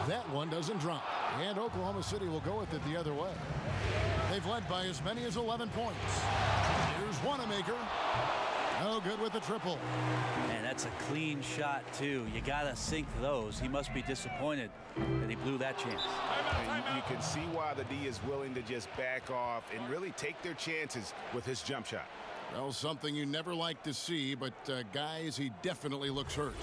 That one doesn't drop. And Oklahoma City will go with it the other way. They've led by as many as 11 points. Here's Wanamaker. No good with the triple. Man, that's a clean shot, too. You got to sink those. He must be disappointed that he blew that chance. And you can see why the D is willing to just back off and really take their chances with his jump shot. Well, something you never like to see, but guys, he definitely looks hurt.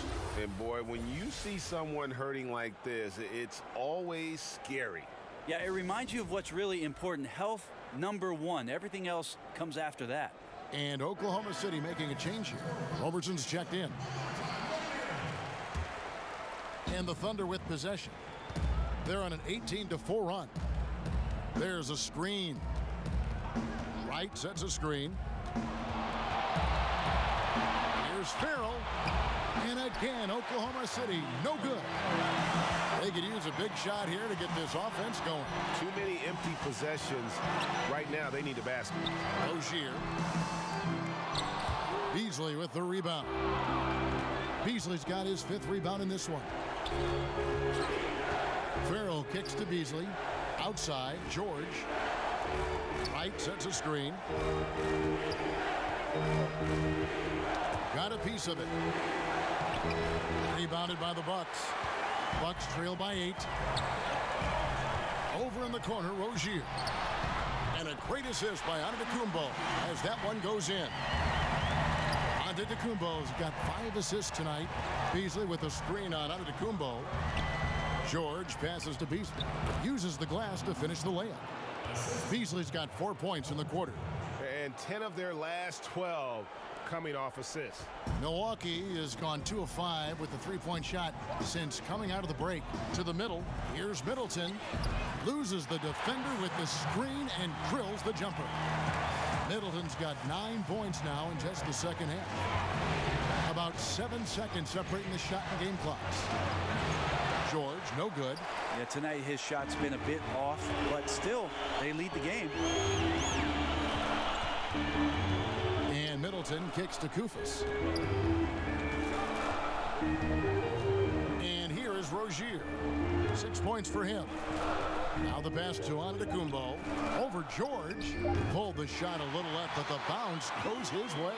And boy, when you see someone hurting like this, it's always scary. Yeah, it reminds you of what's really important. Health, number one. Everything else comes after that. And Oklahoma City making a change here. Roberson's checked in. And the Thunder with possession. They're on an 18-4 run. There's a screen. Wright sets a screen. Here's Farrell. And again, Oklahoma City, no good. They could use a big shot here to get this offense going. Too many empty possessions. Right now, they need a basket. Rozier. Beasley with the rebound. Beasley's got his 5th rebound in this one. Farrell kicks to Beasley. Outside, George. Wright sets a screen. Got a piece of it. Rebounded by the Bucks. Bucks trail by 8. Over in the corner, Rozier. And a great assist by Antetokounmpo as that one goes in. Antetokounmpo's got 5 assists tonight. Beasley with a screen on Antetokounmpo. George passes to Beasley. Uses the glass to finish the layup. Beasley's got 4 points in the quarter. And 10 of their last 12 coming off assists. Milwaukee has gone 2 of 5 with the 3-point shot since coming out of the break. To the middle, here's Middleton. Loses the defender with the screen and drills the jumper. Middleton's got 9 points now in just the second half. About 7 seconds separating the shot and game clocks. George, no good. Yeah, tonight his shot's been a bit off, but still, they lead the game. And Middleton kicks to Kufis. And here is Rozier. 6 points for him. Now the pass to Antetokounmpo. Over George. Pulled the shot a little left, but the bounce goes his way.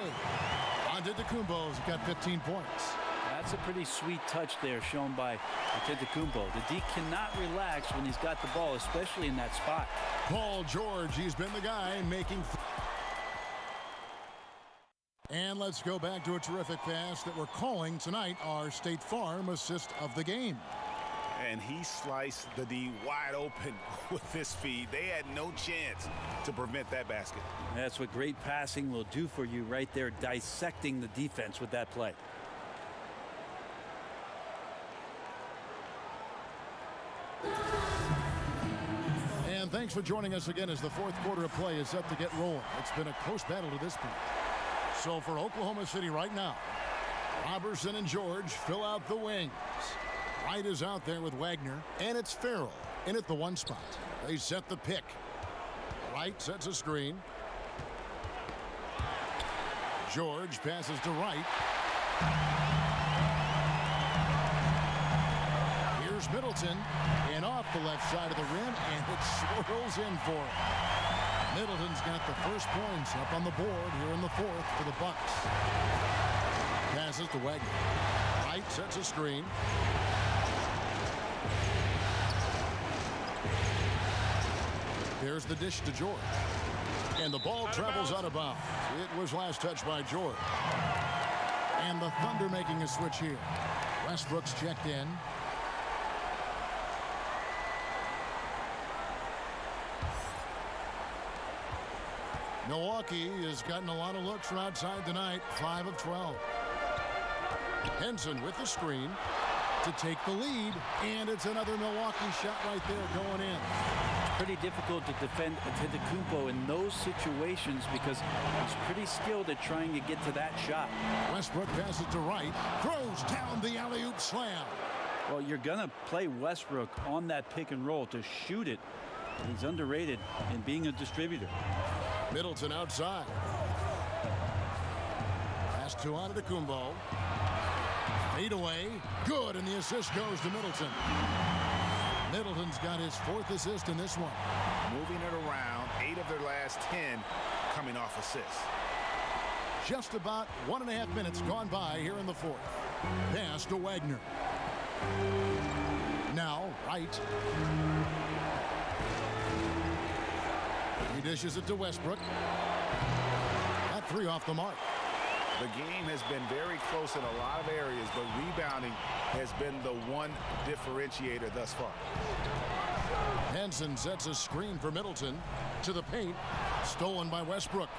Antetokounmpo's got 15 points. That's a pretty sweet touch there shown by Antetokounmpo. The D cannot relax when he's got the ball, especially in that spot. Paul George, he's been the guy making... And let's go back to a terrific pass that we're calling tonight our State Farm assist of the game. And he sliced the D wide open with his feed. They had no chance to prevent that basket. That's what great passing will do for you right there, dissecting the defense with that play. And thanks for joining us again as the 4th quarter of play is set to get rolling. It's been a close battle to this point. So for Oklahoma City right now, Robertson and George fill out the wings. Wright is out there with Wagner, and it's Farrell in at the 1 spot. They set the pick. Wright sets a screen. George passes to Wright. Here's Middleton, and off the left side of the rim, and it swirls in for him. Middleton's got the first points up on the board here in the 4th for the Bucks. Passes to Wagner. Wright sets a screen. There's the dish to George. And the ball travels out of bounds. It was last touched by George. And the Thunder making a switch here. Westbrook's checked in. Milwaukee has gotten a lot of looks from outside tonight. 5 of 12. Henson with the screen. to take the lead, and it's another Milwaukee shot right there going in. Pretty difficult to defend Antetokounmpo in those situations because he's pretty skilled at trying to get to that shot. Westbrook passes to Wright, throws down the alley-oop slam. Well, you're going to play Westbrook on that pick and roll to shoot it. He's underrated in being a distributor. Middleton outside. Pass to Antetokounmpo. Fade away. Good, and the assist goes to Middleton. Middleton's got his 4th assist in this one. Moving it around, 8 of their last 10 coming off assists. Just about 1.5 minutes gone by here in the 4th. Pass to Wagner. Now, Wright. He dishes it to Westbrook. That 3 off the mark. The game has been very close in a lot of areas, but rebounding has been the one differentiator thus far. Henson sets a screen for Middleton to the paint. Stolen by Westbrook.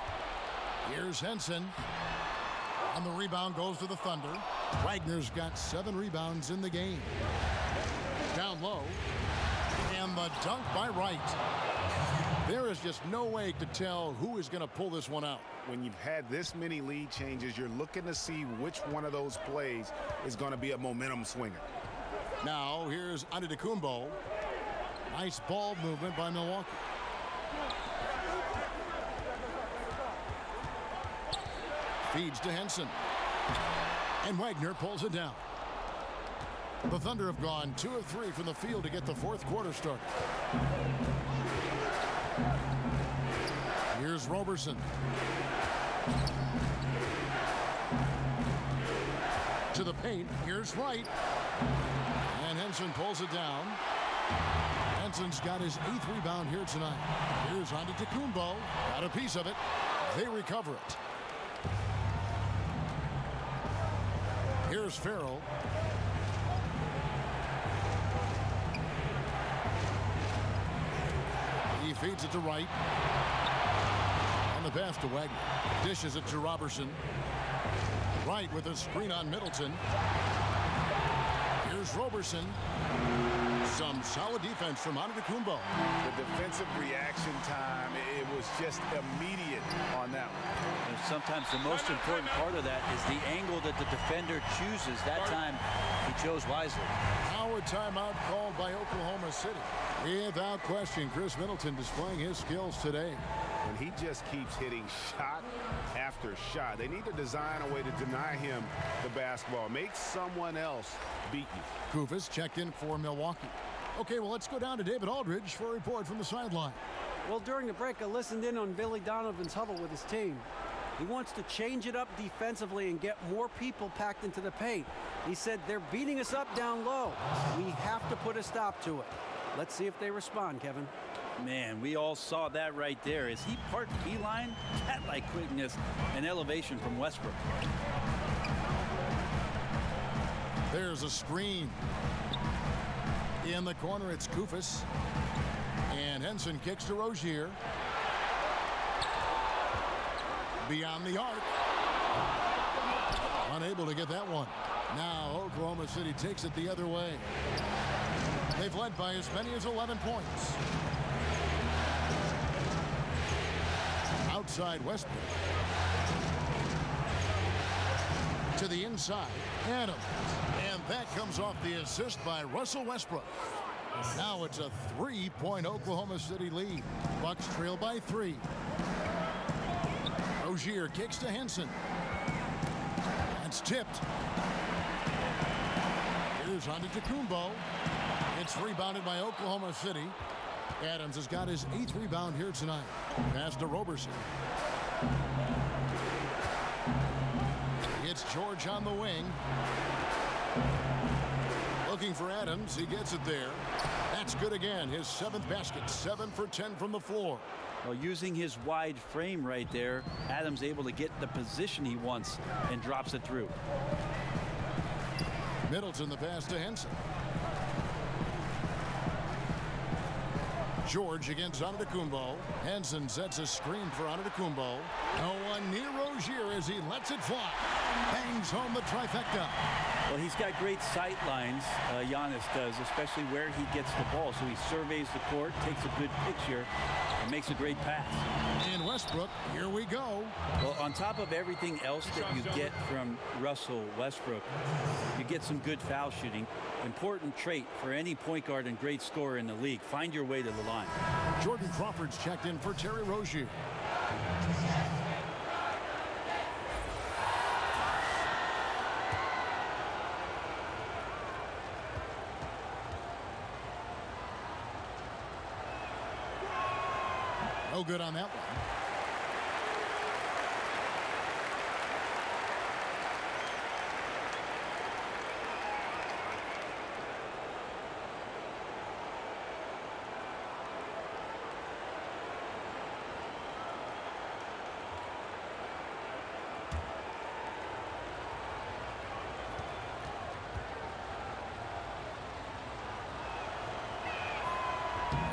Here's Henson. On the rebound goes to the Thunder. Wagner's got 7 rebounds in the game. Down low. And the dunk by Wright. There is just no way to tell who is going to pull this one out. When you've had this many lead changes, you're looking to see which one of those plays is going to be a momentum swinger. Now, here's Antetokounmpo. Nice ball movement by Milwaukee. Feeds to Henson. And Wagner pulls it down. The Thunder have gone 2 of 3 from the field to get the 4th quarter started. Here's Roberson. To the paint. Here's Wright. And Henson pulls it down. Henson's got his 8th rebound here tonight. Here's Antetokounmpo. Got a piece of it. They recover it. Here's Farrell. He feeds it to Wright. On the pass to Wagner. Dishes it to Robertson. Wright with a screen on Middleton. Here's Roberson. Some solid defense from Antetokounmpo. The defensive reaction time, it was just immediate on that one. And sometimes the most important part of that is the angle that the defender chooses. That time, he chose wisely. Now a timeout called by Oklahoma City. Without question, Chris Middleton displaying his skills today. And he just keeps hitting shot after shot. They need to design a way to deny him the basketball. Make someone else beat you. Kufis checked in for Milwaukee. Okay, well, let's go down to David Aldridge for a report from the sideline. Well, during the break, I listened in on Billy Donovan's huddle with his team. He wants to change it up defensively and get more people packed into the paint. He said they're beating us up down low. We have to put a stop to it. Let's see if they respond, Kevin. Man, we all saw that right there. As he part feline, cat-like quickness and elevation from Westbrook. There's a screen. In the corner, it's Kufis. And Henson kicks to Rozier. Beyond the arc. Unable to get that one. Now Oklahoma City takes it the other way. They've led by as many as 11 points. Outside Westbrook. To the inside. Adams. And that comes off the assist by Russell Westbrook. Now it's a 3-point Oklahoma City lead. Bucks trail by 3. Rozier kicks to Henson. That's tipped. Here's Antetokounmpo. It's rebounded by Oklahoma City. Adams has got his 8th rebound here tonight. Pass to Roberson. It's George on the wing. Looking for Adams. He gets it there. That's good again. His 7th basket. 7 for 10 from the floor. Well, using his wide frame right there, Adams able to get the position he wants and drops it through. Middleton the pass to Henson. George against Antetokounmpo. Henson sets a screen for Antetokounmpo. No one near Rozier as he lets it fly. Bangs home the trifecta. Well, he's got great sight lines, Giannis does, especially where he gets the ball. So he surveys the court, takes a good picture, and makes a great pass. And Westbrook, here we go. Well, on top of everything else that you get from Russell Westbrook, you get some good foul shooting. Important trait for any point guard and great scorer in the league. Find your way to the line. Jordan Crawford's checked in for Terry Rozier. No good on that one.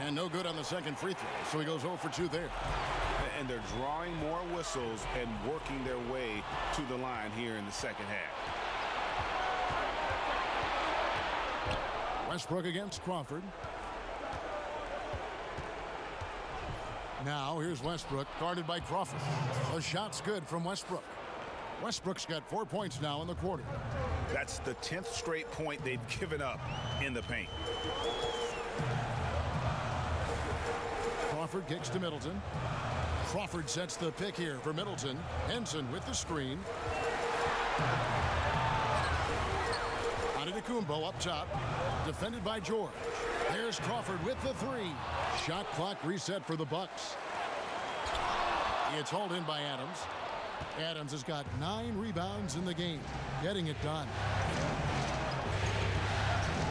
And no good on the second free throw, so he goes 0 for 2 there. And they're drawing more whistles and working their way to the line here in the second half. Westbrook against Crawford. Now here's Westbrook, guarded by Crawford. The shot's good from Westbrook. Westbrook's got 4 points now in the quarter. That's the 10th straight point they've given up in the paint. Crawford kicks to Middleton. Crawford sets the pick here for Middleton. Henson with the screen. Antetokounmpo up top. Defended by George. There's Crawford with the three. Shot clock reset for the Bucks. It's hauled in by Adams. Adams has got 9 rebounds in the game. Getting it done.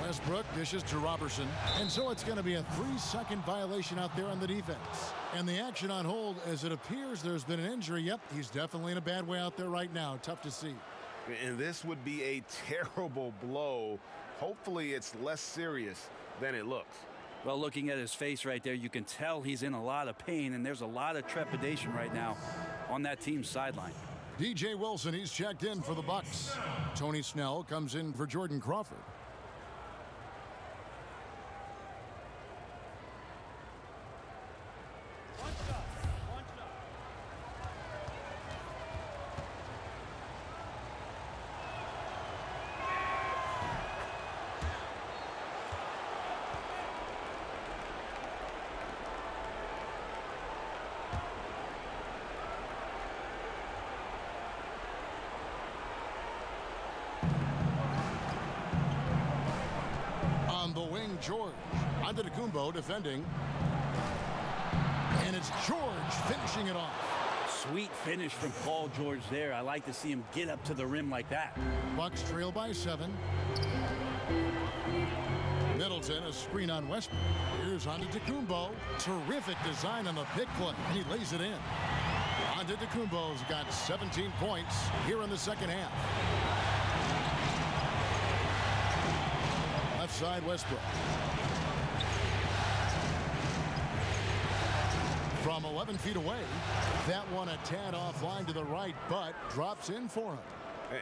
Westbrook dishes to Robertson. And so it's going to be a 3-second violation out there on the defense. And the action on hold as it appears there's been an injury. Yep, he's definitely in a bad way out there right now. Tough to see. And this would be a terrible blow. Hopefully it's less serious than it looks. Well, looking at his face right there, you can tell he's in a lot of pain, and there's a lot of trepidation right now on that team's sideline. DJ Wilson, he's checked in for the Bucks. Tony Snell comes in for Jordan Crawford. George. Antetokounmpo defending. And it's George finishing it off. Sweet finish from Paul George there. I like to see him get up to the rim like that. Bucks trail by 7. Middleton, a screen on Westbrook. Here's Antetokounmpo. Terrific design on the pick play, and he lays it in. Antetokounmpo's got 17 points here in the second half. Left side, Westbrook. From 11 feet away, that one a tad offline to the right, but drops in for him.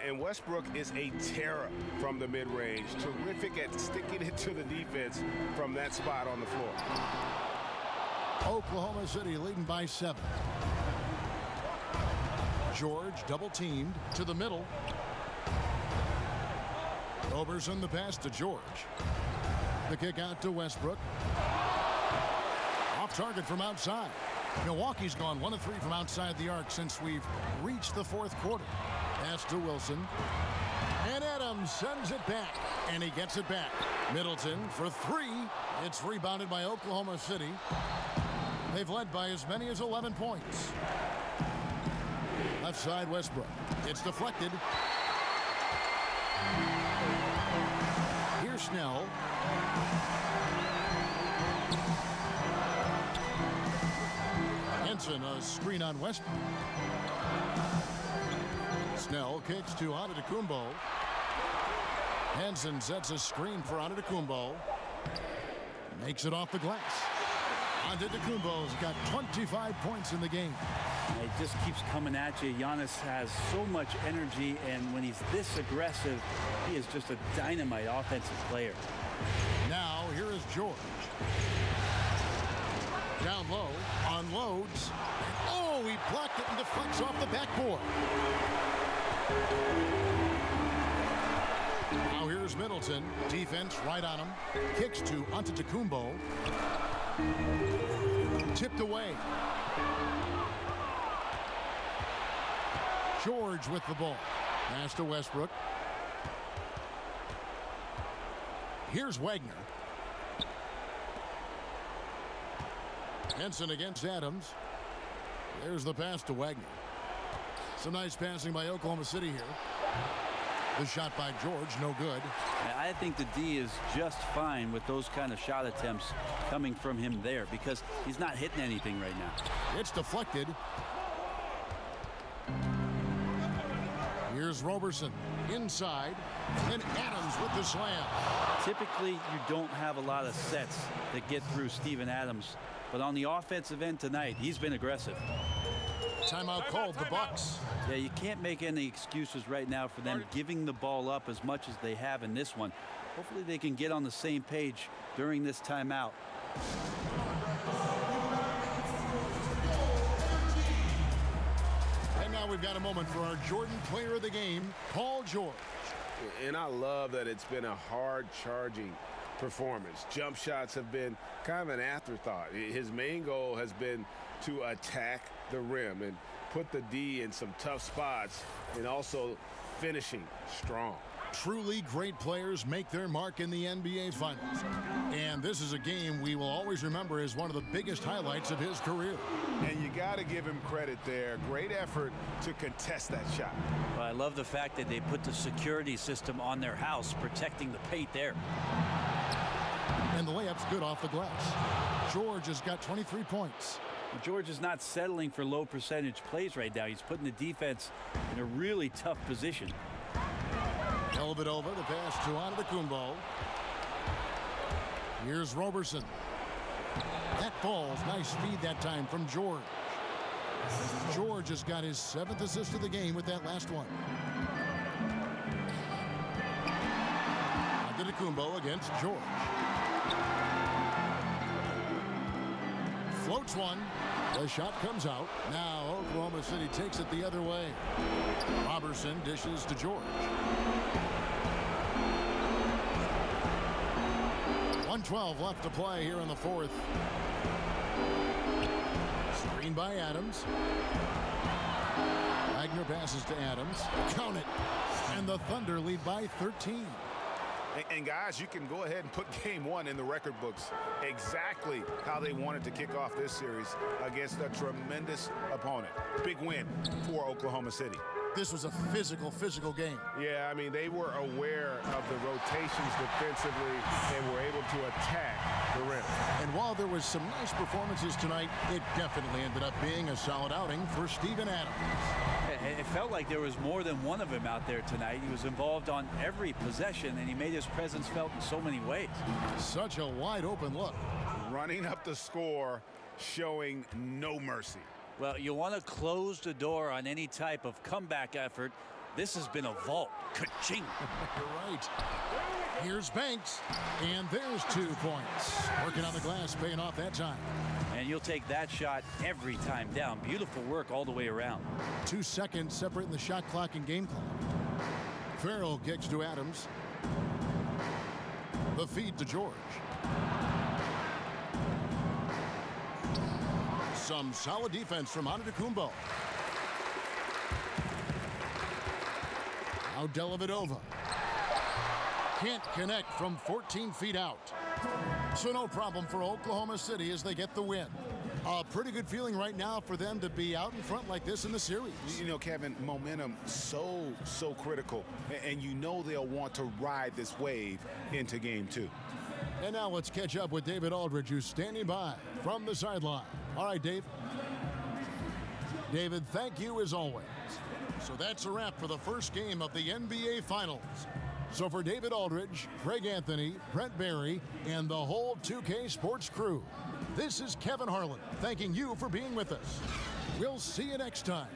And Westbrook is a terror from the mid-range. Terrific at sticking it to the defense from that spot on the floor. Oklahoma City leading by 7. George double teamed to the middle. Robertson the pass to George. The kick out to Westbrook. Off target from outside. Milwaukee's gone 1 of 3 from outside the arc since we've reached the 4th quarter. Pass to Wilson. And Adams sends it back. And he gets it back. Middleton for 3. It's rebounded by Oklahoma City. They've led by as many as 11 points. Left side, Westbrook. It's deflected. Here's Snell. Henson, a screen on Westbrook. Snell kicks to Antetokounmpo. Henson sets a screen for Antetokounmpo. Makes it off the glass. Antetokounmpo's got 25 points in the game. It just keeps coming at you. Giannis has so much energy, and when he's this aggressive, he is just a dynamite offensive player. Now, here is George. Down low, unloads. Oh, he blocked it and deflects off the backboard. Now here's Middleton. Defense right on him. Kicks to Antetokounmpo. Tipped away. George with the ball. Pass to Westbrook. Here's Wagner. Henson against Adams. There's the pass to Wagner. Some nice passing by Oklahoma City here. The shot by George, no good. I think the D is just fine with those kind of shot attempts coming from him there because he's not hitting anything right now. It's deflected. Here's Roberson inside, and Adams with the slam. Typically, you don't have a lot of sets that get through Steven Adams, but on the offensive end tonight, he's been aggressive. Timeout called, the Bucks. Yeah, you can't make any excuses right now for them giving the ball up as much as they have in this one. Hopefully they can get on the same page during this timeout. And now we've got a moment for our Jordan Player of the Game, Paul George. And I love that it's been a hard-charging performance. Jump shots have been kind of an afterthought. His main goal has been to attack the rim and put the D in some tough spots and also finishing strong. Truly great players make their mark in the NBA Finals. And this is a game we will always remember as one of the biggest highlights of his career. And you got to give him credit there. Great effort to contest that shot. Well, I love the fact that they put the security system on their house, protecting the paint there. And the layup's good off the glass. George has got 23 points. George is not settling for low percentage plays right now. He's putting the defense in a really tough position. Held it over, the pass to Antetokounmpo. Here's Roberson. That falls. Nice feed that time from George. George has got his 7th assist of the game with that last one. Antetokounmpo against George. Floats one. The shot comes out. Now Oklahoma City takes it the other way. Robertson dishes to George. 1:12 left to play here in the fourth. Screen by Adams. Wagner passes to Adams. Count it. And the Thunder lead by 13. And guys, you can go ahead and put game one in the record books. Exactly how they wanted to kick off this series against a tremendous opponent. Big win for Oklahoma City. This was a physical game. Yeah, I mean, they were aware of the rotations defensively and were able to attack the rim. And while there was some nice performances tonight, it definitely ended up being a solid outing for Steven Adams. It felt like there was more than one of him out there tonight. He was involved on every possession, and he made his presence felt in so many ways. Such a wide open look. Running up the score, showing no mercy. Well, you want to close the door on any type of comeback effort. This has been a vault. Ka-ching. You're right. Here's Banks, and there's 2 points. Working on the glass, paying off that time. And you'll take that shot every time down. Beautiful work all the way around. 2 seconds separating the shot clock and game clock. Farrell kicks to Adams. The feed to George. Some solid defense from Antetokounmpo. Now Dellavedova. Can't connect from 14 feet out. So no problem for Oklahoma City as they get the win. A pretty good feeling right now for them to be out in front like this in the series. You know, Kevin, momentum so critical. And you know they'll want to ride this wave into game 2. And now let's catch up with David Aldridge, who's standing by from the sideline. All right, Dave. David, thank you as always. So that's a wrap for the first game of the NBA Finals. So for David Aldridge, Greg Anthony, Brent Barry, and the whole 2K Sports crew, This is Kevin Harlan thanking you for being with us. We'll see you next time